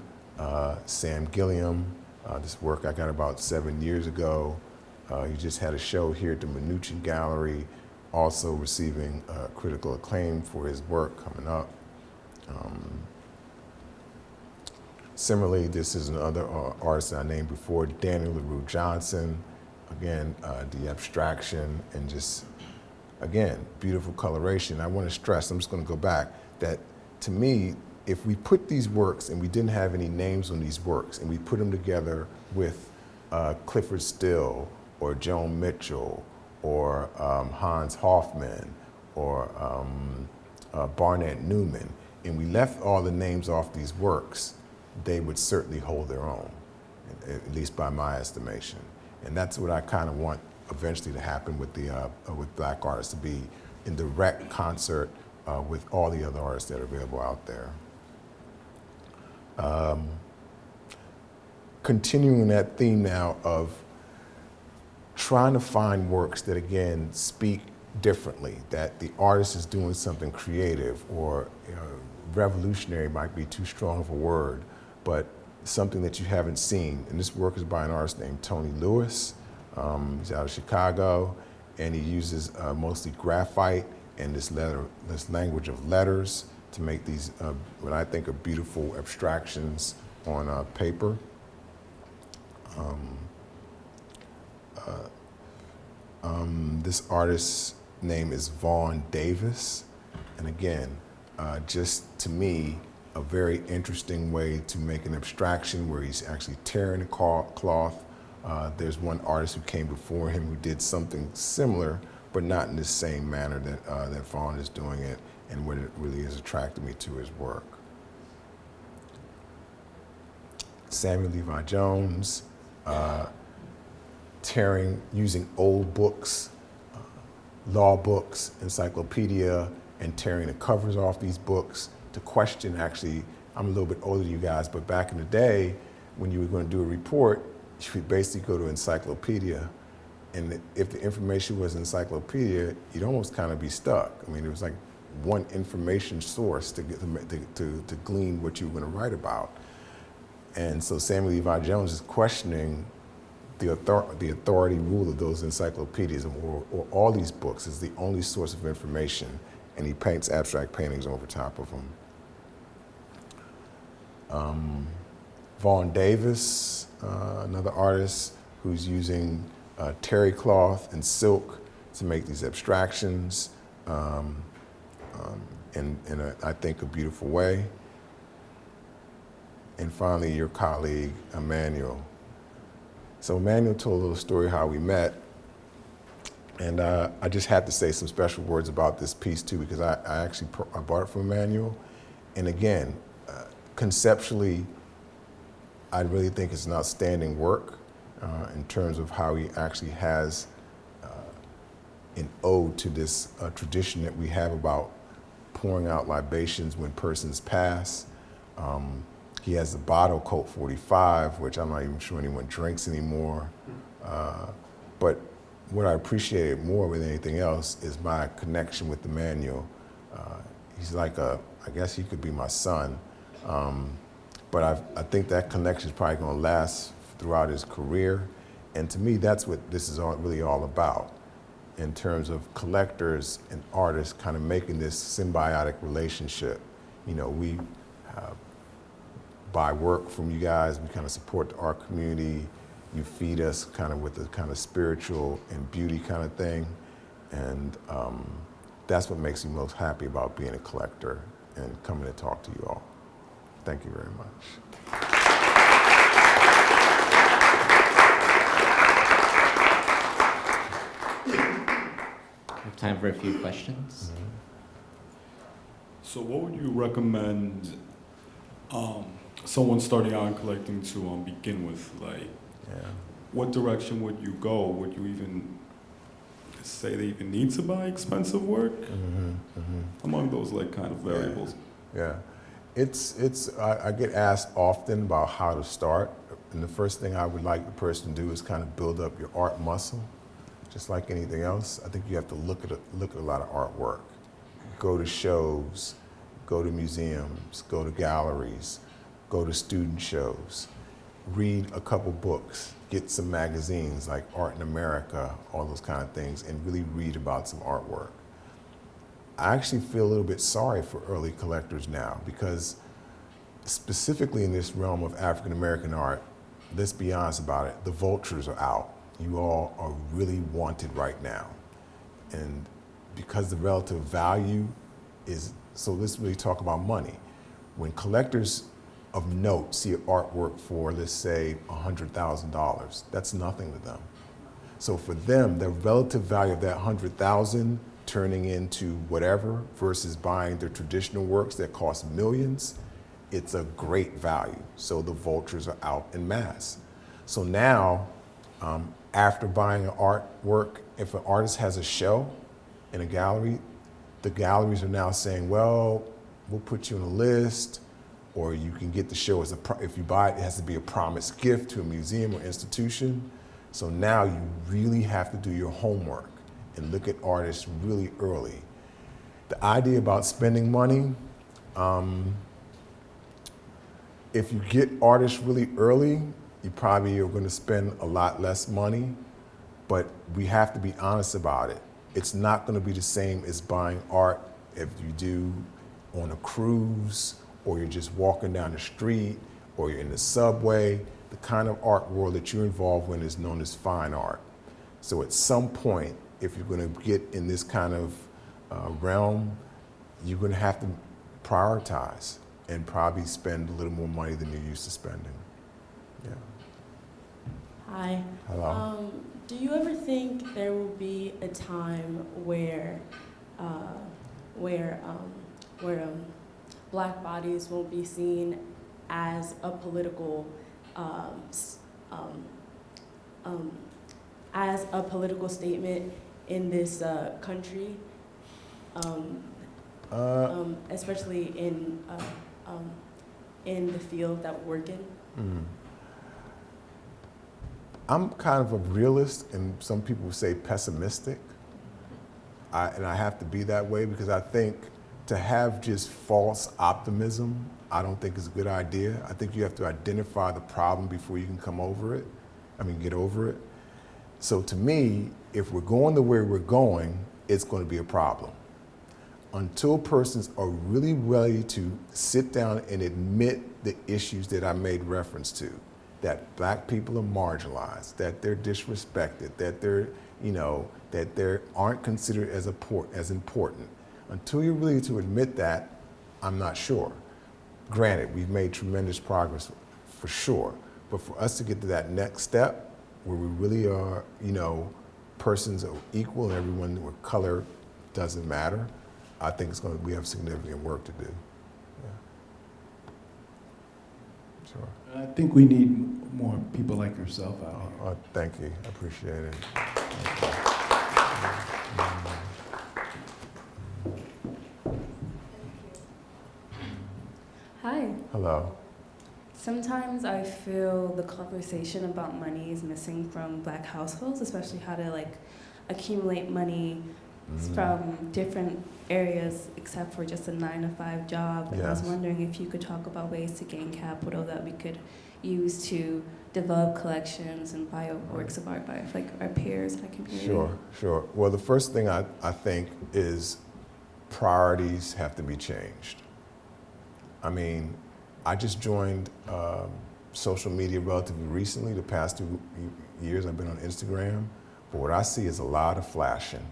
S2: Sam Gilliam, this work I got about 7 years ago. He just had a show here at the Mnuchin Gallery, also receiving critical acclaim for his work coming up. Similarly, this is another artist I named before, Daniel LaRue Johnson. Again, the abstraction and just, again, beautiful coloration. I want to stress, I'm just going to go back, that to me, if we put these works and we didn't have any names on these works and we put them together with Clifford Still or Joan Mitchell or Hans Hofmann or Barnett Newman, and we left all the names off these works, they would certainly hold their own, at least by my estimation. And that's what I kind of want eventually to happen with with Black artists, to be in direct concert with all the other artists that are available out there. Continuing that theme now of trying to find works that, again, speak differently, that the artist is doing something creative or revolutionary might be too strong of a word, but something that you haven't seen. And this work is by an artist named Tony Lewis. He's out of Chicago, and he uses mostly graphite and this language of letters to make these, what I think are beautiful abstractions on paper. This artist's name is Vaughn Davis, and again, just to me, a very interesting way to make an abstraction where he's actually tearing the cloth. There's one artist who came before him who did something similar, but not in the same manner that Vaughn is doing it, and what it really has attracted me to his work. Samuel Levi Jones, using old books, law books, encyclopedia, and tearing the covers off these books to question, actually, I'm a little bit older than you guys, but back in the day, when you were going to do a report, you would basically go to encyclopedia, and if the information was encyclopedia, you'd almost kind of be stuck. I mean, it was like one information source to glean what you were going to write about. And so Samuel Levi Jones is questioning the authority rule of those encyclopedias or all these books is the only source of information, and he paints abstract paintings over top of them. Vaughn Davis, another artist who's using terry cloth and silk to make these abstractions in I think, a beautiful way. And finally, your colleague, Emmanuel. So Emmanuel told a little story how we met, and I just had to say some special words about this piece too, because I bought it from Emmanuel. And again, conceptually, I really think it's an outstanding work in terms of how he actually has an ode to this tradition that we have about pouring out libations when persons pass. He has the bottle, Colt 45, which I'm not even sure anyone drinks anymore. But what I appreciated more than anything else is my connection with Emmanuel. He's like I guess he could be my son. But I think that connection is probably going to last throughout his career. And to me, that's what this is really all about, in terms of collectors and artists kind of making this symbiotic relationship. You know, we buy work from you guys, we kind of support the art community, you feed us kind of with the kind of spiritual and beauty kind of thing. And that's what makes me most happy about being a collector and coming to talk to you all. Thank you very much.
S3: We have time for a few questions.
S2: Mm-hmm.
S4: So what would you recommend someone starting out in collecting to begin with? Like, what direction would you go? Would you even say they even need to buy expensive work? Among those like kind of variables.
S2: Yeah. I get asked often about how to start, and the first thing I would like the person to do is kind of build up your art muscle, just like anything else. I think you have to look at a lot of artwork, go to shows, go to museums, go to galleries, go to student shows, read a couple books, get some magazines like Art in America, all those kind of things, and really read about some artwork. I actually feel a little bit sorry for early collectors now, because specifically in this realm of African American art, let's be honest about it, the vultures are out. You all are really wanted right now. And because the relative value is, so let's really talk about money. When collectors of note see artwork for, let's say, $100,000, that's nothing to them. So for them, the relative value of that 100,000 turning into whatever versus buying their traditional works that cost millions, it's a great value. So the vultures are out en masse. So now, after buying an artwork, if an artist has a show in a gallery, the galleries are now saying, well, we'll put you on a list, or you can get the show as if you buy it, it has to be a promised gift to a museum or institution. So now you really have to do your homework and look at artists really early. The idea about spending money, if you get artists really early, you probably are going to spend a lot less money, but we have to be honest about it. It's not going to be the same as buying art if you do on a cruise, or you're just walking down the street, or you're in the subway. The kind of art world that you're involved in is known as fine art. So at some point, if you're going to get in this kind of realm, you're going to have to prioritize and probably spend a little more money than you're used to spending. Yeah.
S5: Hi.
S2: Hello.
S5: Do you ever think there will be a time where Black bodies won't be seen as a political statement in this country, especially in the field that we work in?
S2: I'm kind of a realist, and some people say pessimistic. And I have to be that way because I think to have just false optimism, I don't think is a good idea. I think you have to identify the problem before you can get over it. So to me, if we're going the way we're going, it's going to be a problem. Until persons are really ready to sit down and admit the issues that I made reference to, that Black people are marginalized, that they're disrespected, that they aren't considered as important. Until you're ready to admit that, I'm not sure. Granted, we've made tremendous progress for sure, but for us to get to that next step where we really are, persons are equal and everyone with color doesn't matter, I think we have significant work to do. Yeah. Sure.
S6: I think we need more people like yourself out here.
S2: Thank you. I appreciate it.
S7: Hi.
S2: Hello.
S7: Sometimes I feel the conversation about money is missing from Black households, especially how to accumulate money from different areas except for just a 9-to-5 job. And I was wondering if you could talk about ways to gain capital that we could use to develop collections and buy works of art by our peers in our community.
S2: Sure. Well, the first thing I think is priorities have to be changed. I just joined social media relatively recently. The past 2 years I've been on Instagram, but what I see is a lot of flashing.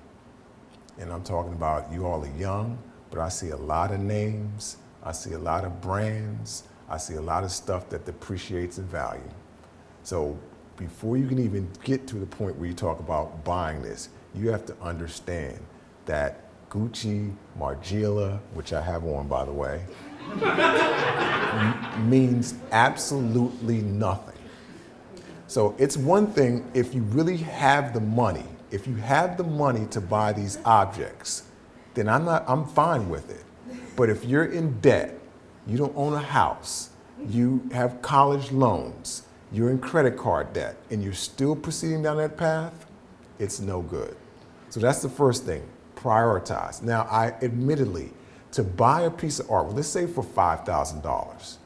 S2: And I'm talking about you all are young, but I see a lot of names, I see a lot of brands, I see a lot of stuff that depreciates in value. So before you can even get to the point where you talk about buying this, you have to understand that Gucci, Margiela, which I have on by the way, means absolutely nothing. So it's one thing if you really have the money. If you have the money to buy these objects, then I'm fine with it. But if you're in debt, you don't own a house, you have college loans, you're in credit card debt, and you're still proceeding down that path, it's no good. So that's the first thing, prioritize. Now, admittedly, to buy a piece of art, let's say for $5,000,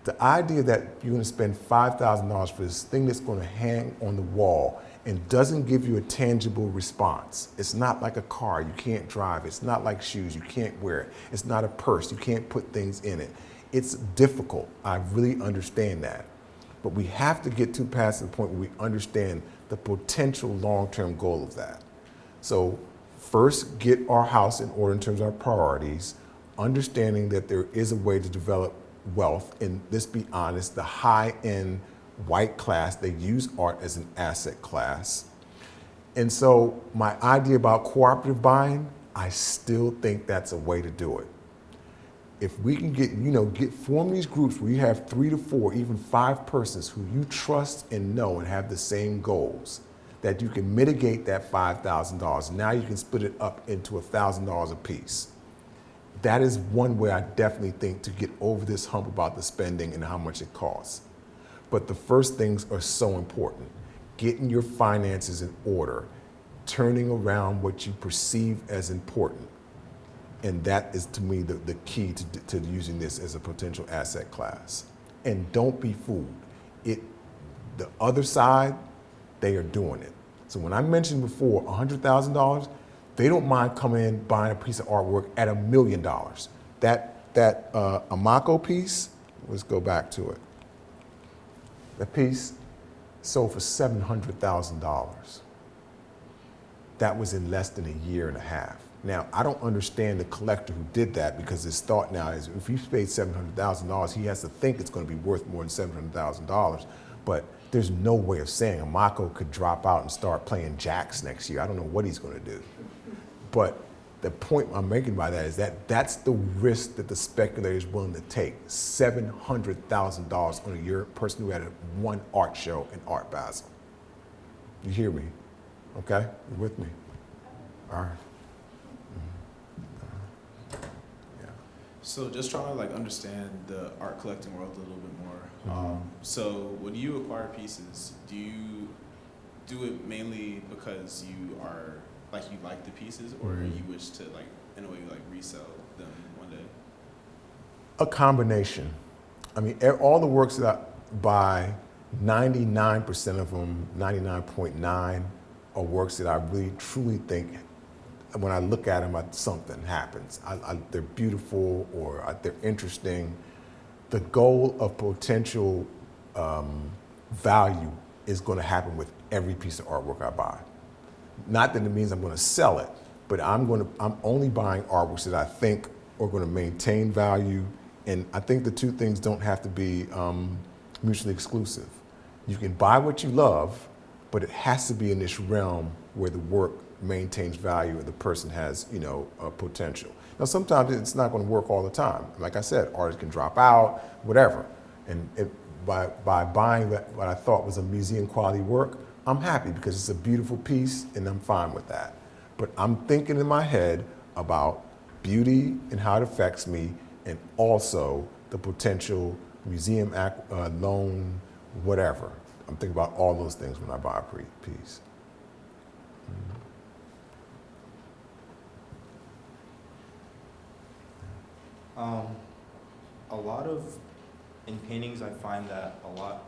S2: the idea that you're going to spend $5,000 for this thing that's going to hang on the wall and doesn't give you a tangible response. It's not like a car, you can't drive. It's not like shoes, you can't wear it. It's not a purse, you can't put things in it. It's difficult. I really understand that. But we have to get past the point where we understand the potential long-term goal of that. So first, get our house in order in terms of our priorities, understanding that there is a way to develop wealth, and let's be honest, the high-end white class, they use art as an asset class. And so my idea about cooperative buying, I still think that's a way to do it. If we can form these groups where you have 3 to 4, even 5 persons who you trust and know and have the same goals, that you can mitigate that $5,000. Now you can split it up into $1,000 a piece. That is one way I definitely think to get over this hump about the spending and how much it costs. But the first things are so important. Getting your finances in order, turning around what you perceive as important. And that is, to me, the key to using this as a potential asset class. And don't be fooled. The other side, they are doing it. So when I mentioned before $100,000, they don't mind coming in, buying a piece of artwork at $1 million. That Amako piece, let's go back to it. That piece sold for $700,000. That was in less than a year and a half. Now, I don't understand the collector who did that, because his thought now is if he paid $700,000, he has to think it's going to be worth more than $700,000. But there's no way of saying Amako could drop out and start playing jacks next year. I don't know what he's going to do. But the point I'm making by that is that that's the risk that the speculator is willing to take. $700,000 on a person who had one art show in Art Basel. You hear me? Okay? You with me? All right.
S8: So just trying to understand the art collecting world a little bit more. So when you acquire pieces, do you do it mainly because you are you like the pieces, or you wish to in a way resell them one day?
S2: A combination. I mean, all the works that I buy, 99% of them, 99.9, are works that I really truly think, when I look at them, something happens. They're beautiful, or they're interesting. The goal of potential value is going to happen with every piece of artwork I buy. Not that it means I'm going to sell it, but I'm only buying artworks that I think are going to maintain value. And I think the two things don't have to be mutually exclusive. You can buy what you love, but it has to be in this realm where the work maintains value and the person has, a potential. Now, sometimes it's not going to work all the time. Like I said, artists can drop out, whatever. And by buying what I thought was a museum quality work, I'm happy because it's a beautiful piece and I'm fine with that. But I'm thinking in my head about beauty and how it affects me, and also the potential museum loan, whatever. I'm thinking about all those things when I buy a piece.
S9: A lot of, in paintings, I find that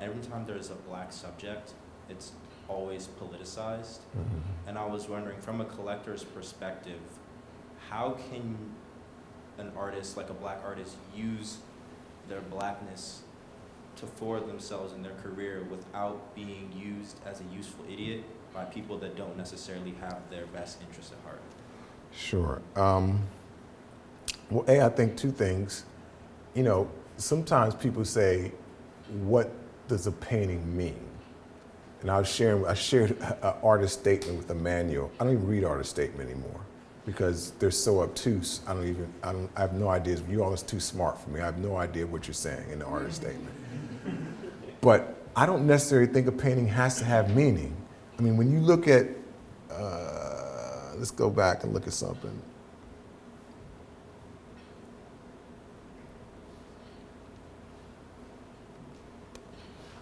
S9: every time there's a black subject, it's always politicized. And I was wondering, from a collector's perspective, how can an artist, like a black artist, use their blackness to forward themselves in their career without being used as a useful idiot by people that don't necessarily have their best interest at heart?
S2: Sure. Well, I think two things. Sometimes people say, what does a painting mean? And I shared an artist statement with Emmanuel. I don't even read artist statement anymore because they're so obtuse. I have no idea. You all are too smart for me. I have no idea what you're saying in the artist statement. But I don't necessarily think a painting has to have meaning. I mean, when you look at, let's go back and look at something.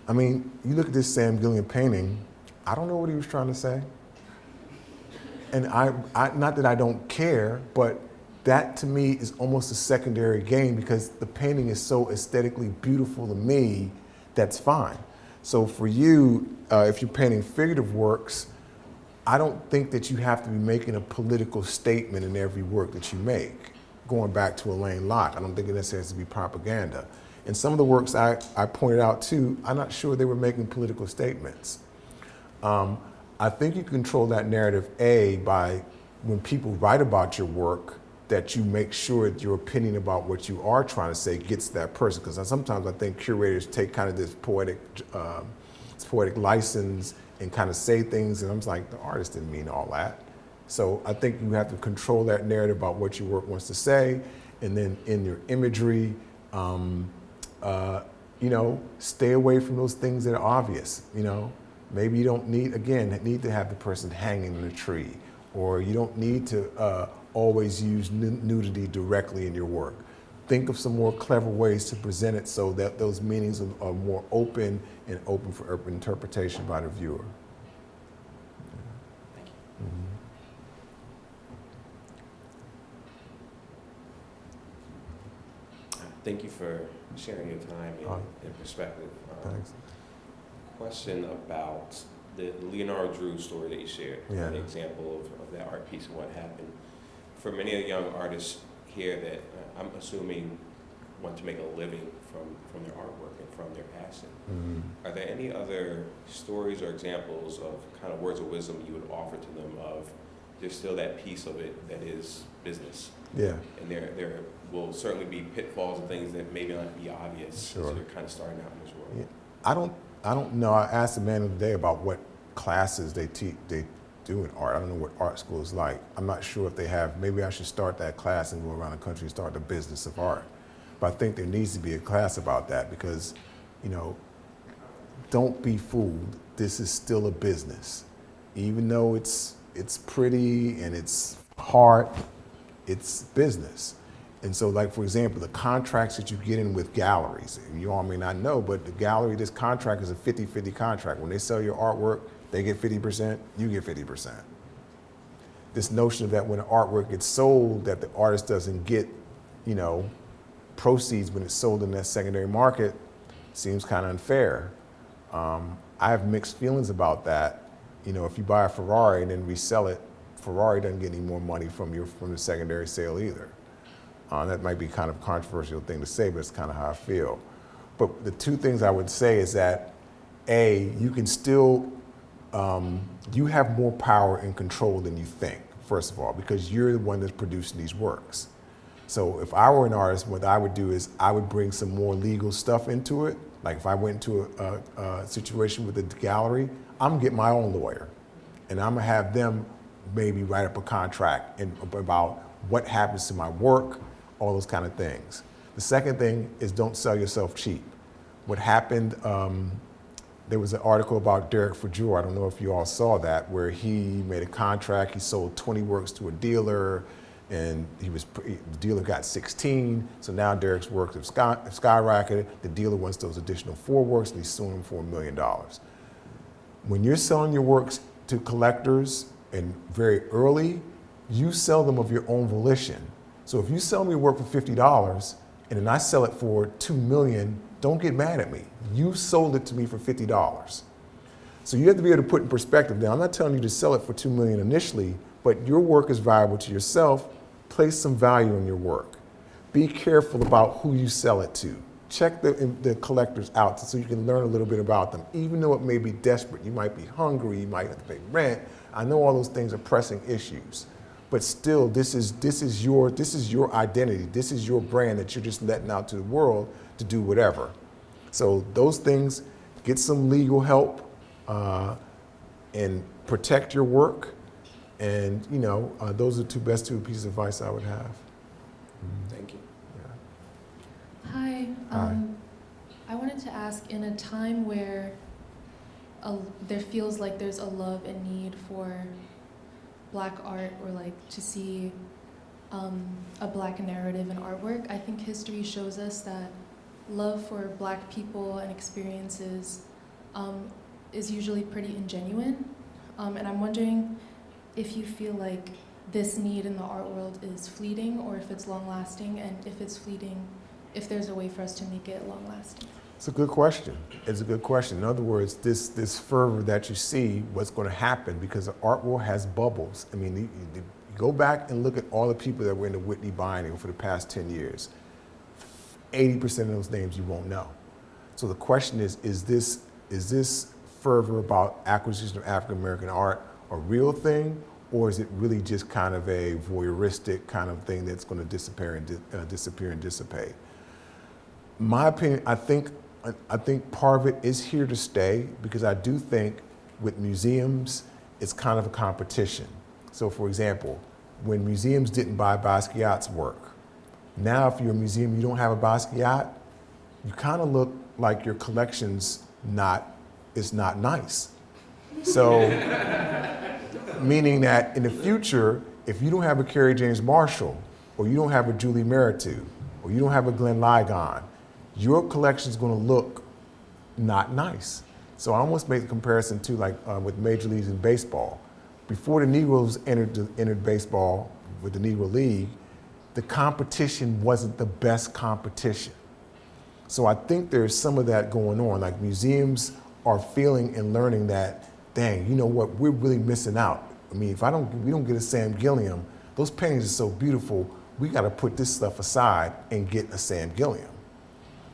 S2: I mean, you look at this Sam Gilliam painting, I don't know what he was trying to say. And I not that I don't care, but that to me is almost a secondary gain because the painting is so aesthetically beautiful to me, that's fine. So for you, if you're painting figurative works, I don't think that you have to be making a political statement in every work that you make. going back to Elaine Locke. I don't think it necessarily has to be propaganda. And some of the works I pointed out too, I'm not sure they were making political statements. I think you control that narrative, by when people write about your work, that you make sure that your opinion about what you are trying to say gets to that person. Because sometimes I think curators take kind of this poetic license and kind of say things, and I'm just like, the artist didn't mean all that. So I think you have to control that narrative about what your work wants to say, and then in your imagery, stay away from those things that are obvious. Maybe you don't need to have the person hanging in a tree, or you don't need to always use nudity directly in your work. Think of some more clever ways to present it so that those meanings are more open and open for interpretation by the viewer.
S3: Thank you.
S10: Thank you for sharing your time and perspective.
S2: Thanks.
S10: Question about the Leonardo Drew story that you shared,
S2: Yeah.
S10: an example of that art piece and what happened. For many of the young artists here that I'm assuming want to make a living from their artwork and from their passion, are there any other stories or examples of kind of words of wisdom you would offer to them of there's still that piece of it that is business?
S2: Yeah.
S10: And there will certainly be pitfalls and things that maybe not be obvious
S2: Sure.
S10: as you're kind of starting out in this world.
S2: Yeah. I don't know. I asked the man of the day about what classes they do in art. I don't know what art school is like. I'm not sure if they have. Maybe I should start that class and go around the country and start the business of art. But I think there needs to be a class about that because, don't be fooled. This is still a business. Even though it's pretty and it's hard, it's business. And so, like, for example, the contracts that you get in with galleries, and you all may not know, but the gallery, this contract is a 50-50 contract. When they sell your artwork, they get 50%, you get 50%. This notion that when an artwork gets sold, that the artist doesn't get, proceeds when it's sold in that secondary market seems kind of unfair. I have mixed feelings about that. If you buy a Ferrari and then resell it, Ferrari doesn't get any more money from the secondary sale either. That might be kind of a controversial thing to say, but it's kind of how I feel. But the two things I would say is that, you can still, you have more power and control than you think, first of all, because you're the one that's producing these works. So if I were an artist, what I would do is I would bring some more legal stuff into it. Like if I went into a situation with a gallery, I'm gonna get my own lawyer, and I'm gonna have them maybe write up a contract about what happens to my work, all those kind of things. The second thing is don't sell yourself cheap. What happened, there was an article about Derek Fajor, I don't know if you all saw that, where he made a contract, he sold 20 works to a dealer, and the dealer got 16, so now Derek's works have skyrocketed. The dealer wants those additional 4 works, and he's suing him for $1 million. When you're selling your works to collectors and very early, you sell them of your own volition. So if you sell me a work for $50 and then I sell it for $2 million, don't get mad at me. You sold it to me for $50. So you have to be able to put in perspective. Now, I'm not telling you to sell it for $2 million initially, but your work is valuable to yourself. Place some value in your work. Be careful about who you sell it to. Check the collectors out so you can learn a little bit about them. Even though it may be desperate, you might be hungry, you might have to pay rent. I know all those things are pressing issues. But still, this is your identity. This is your brand that you're just letting out to the world to do whatever. So those things, get some legal help and protect your work. And those are the best two pieces of advice I would have.
S10: Thank you.
S2: Yeah.
S11: Hi.
S2: Hi.
S11: I wanted to ask, in a time where there feels like there's a love and need for Black art, or like to see a Black narrative in artwork, I think history shows us that love for Black people and experiences is usually pretty ingenuine. And I'm wondering if you feel like this need in the art world is fleeting, or if it's long-lasting, and if it's fleeting, if there's a way for us to make it long-lasting.
S2: It's a good question. It's a good question. In other words, this fervor that you see, what's going to happen, because the art world has bubbles. I mean, you go back and look at all the people that were in the Whitney Biennial for the past 10 years. 80% of those names you won't know. So the question is this fervor about acquisition of African American art a real thing, or is it really just kind of a voyeuristic kind of thing that's going to disappear and dissipate? My opinion, I think part of it is here to stay, because I do think with museums, it's kind of a competition. So for example, when museums didn't buy Basquiat's work, now if you're a museum, you don't have a Basquiat, you kind of look like your collection's is not nice. So, meaning that in the future, if you don't have a Kerry James Marshall, or you don't have a Julie Meritu, or you don't have a Glenn Ligon, your collection's gonna look not nice. So I almost make the comparison to like with Major Leagues in baseball. Before the Negroes entered baseball with the Negro League, the competition wasn't the best competition. So I think there's some of that going on. Like museums are feeling and learning that, dang, you know what, we're really missing out. I mean, if we don't get a Sam Gilliam, those paintings are so beautiful, we gotta put this stuff aside and get a Sam Gilliam.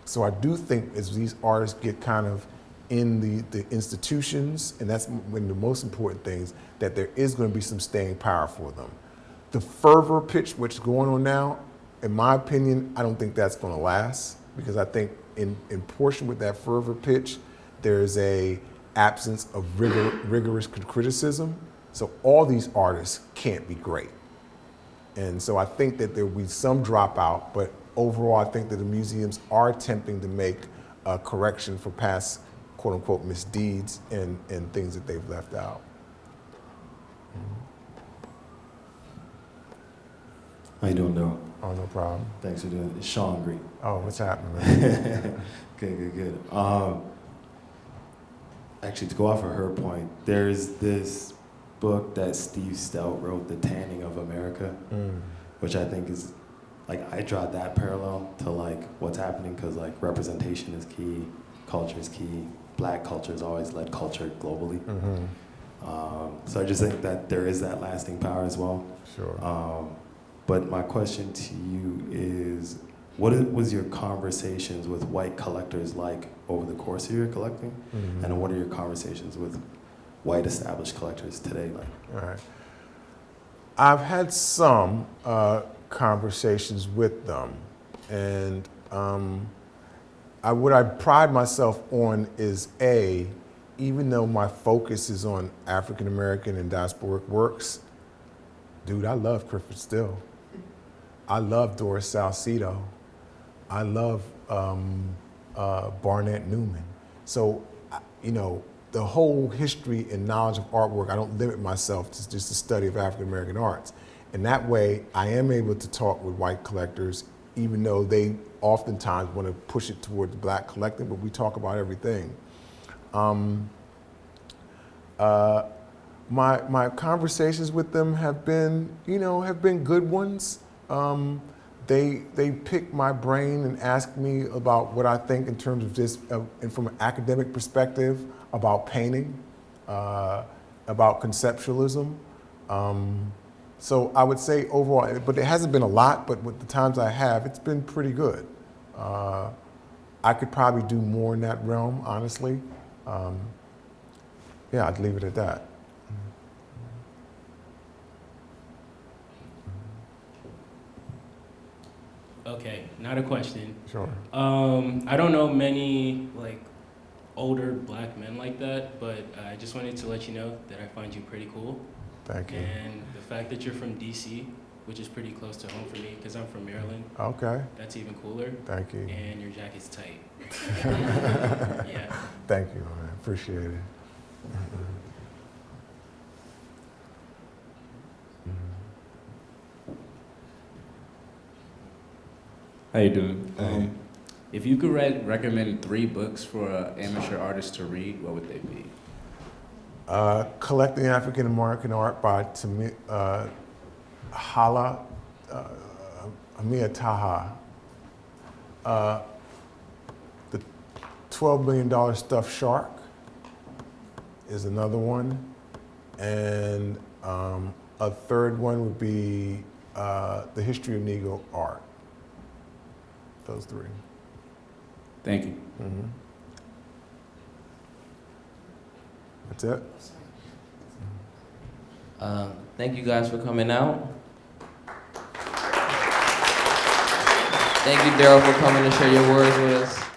S2: So I do think as these artists get kind of in the institutions, and that's one of the most important things, that there is gonna be some staying power for them. The fervor pitch, which is going on now, in my opinion, I don't think that's gonna last, because I think in portion with that fervor pitch, there's a absence of rigorous criticism. So all these artists can't be great. And so I think that there will be some dropout, but overall I think that the museums are attempting to make a correction for past quote unquote misdeeds and things that they've left out.
S12: How you doing, Darryl?
S2: Oh, no problem.
S12: Thanks for doing it. It's Sean Green.
S2: Oh, what's happening, man?
S12: Good. Actually, to go off of her point, there's this book that Steve Stout wrote, The Tanning of America, which I think is, like, I draw that parallel to, like, what's happening, because, like, representation is key, culture is key. Black culture has always led culture globally. So I just think that there is that lasting power as well.
S2: Sure.
S12: But my question to you is, what was your conversations with white collectors like over the course of your collecting? And what are your conversations with white established collectors today like?
S2: All right. I've had some conversations with them, and what I pride myself on is even though my focus is on African American and diasporic works, dude, I love Clifford Still. I love Doris Salcedo. I love Barnett Newman. So, you know, the whole history and knowledge of artwork, I don't limit myself to just the study of African American arts. And that way, I am able to talk with white collectors, even though they oftentimes want to push it toward the black collecting, but we talk about everything. My conversations with them have been, good ones. They pick my brain and ask me about what I think in terms of just, and from an academic perspective, about painting, about conceptualism. So I would say overall, but it hasn't been a lot, but with the times I have, it's been pretty good. I could probably do more in that realm, honestly. Yeah, I'd leave it at that.
S13: Okay, not a question.
S2: Sure.
S13: I don't know many older black men like that, but I just wanted to let you know that I find you pretty cool.
S2: Thank you.
S13: And the fact that you're from DC, which is pretty close to home for me because I'm from Maryland.
S2: Okay.
S13: That's even cooler.
S2: Thank you.
S13: And your jacket's tight. Yeah.
S2: Thank you, man. Appreciate it.
S14: How you doing? If you could recommend 3 books for an amateur artist to read, what would they be?
S2: Collecting African American Art by Amia Taha. $12 million stuffed shark is another one. And a third one would be the history of Negro art. Those three.
S14: Thank you.
S2: Mm-hmm. That's it.
S1: Thank you guys for coming out. Thank you, Darryl, for coming to share your words with us.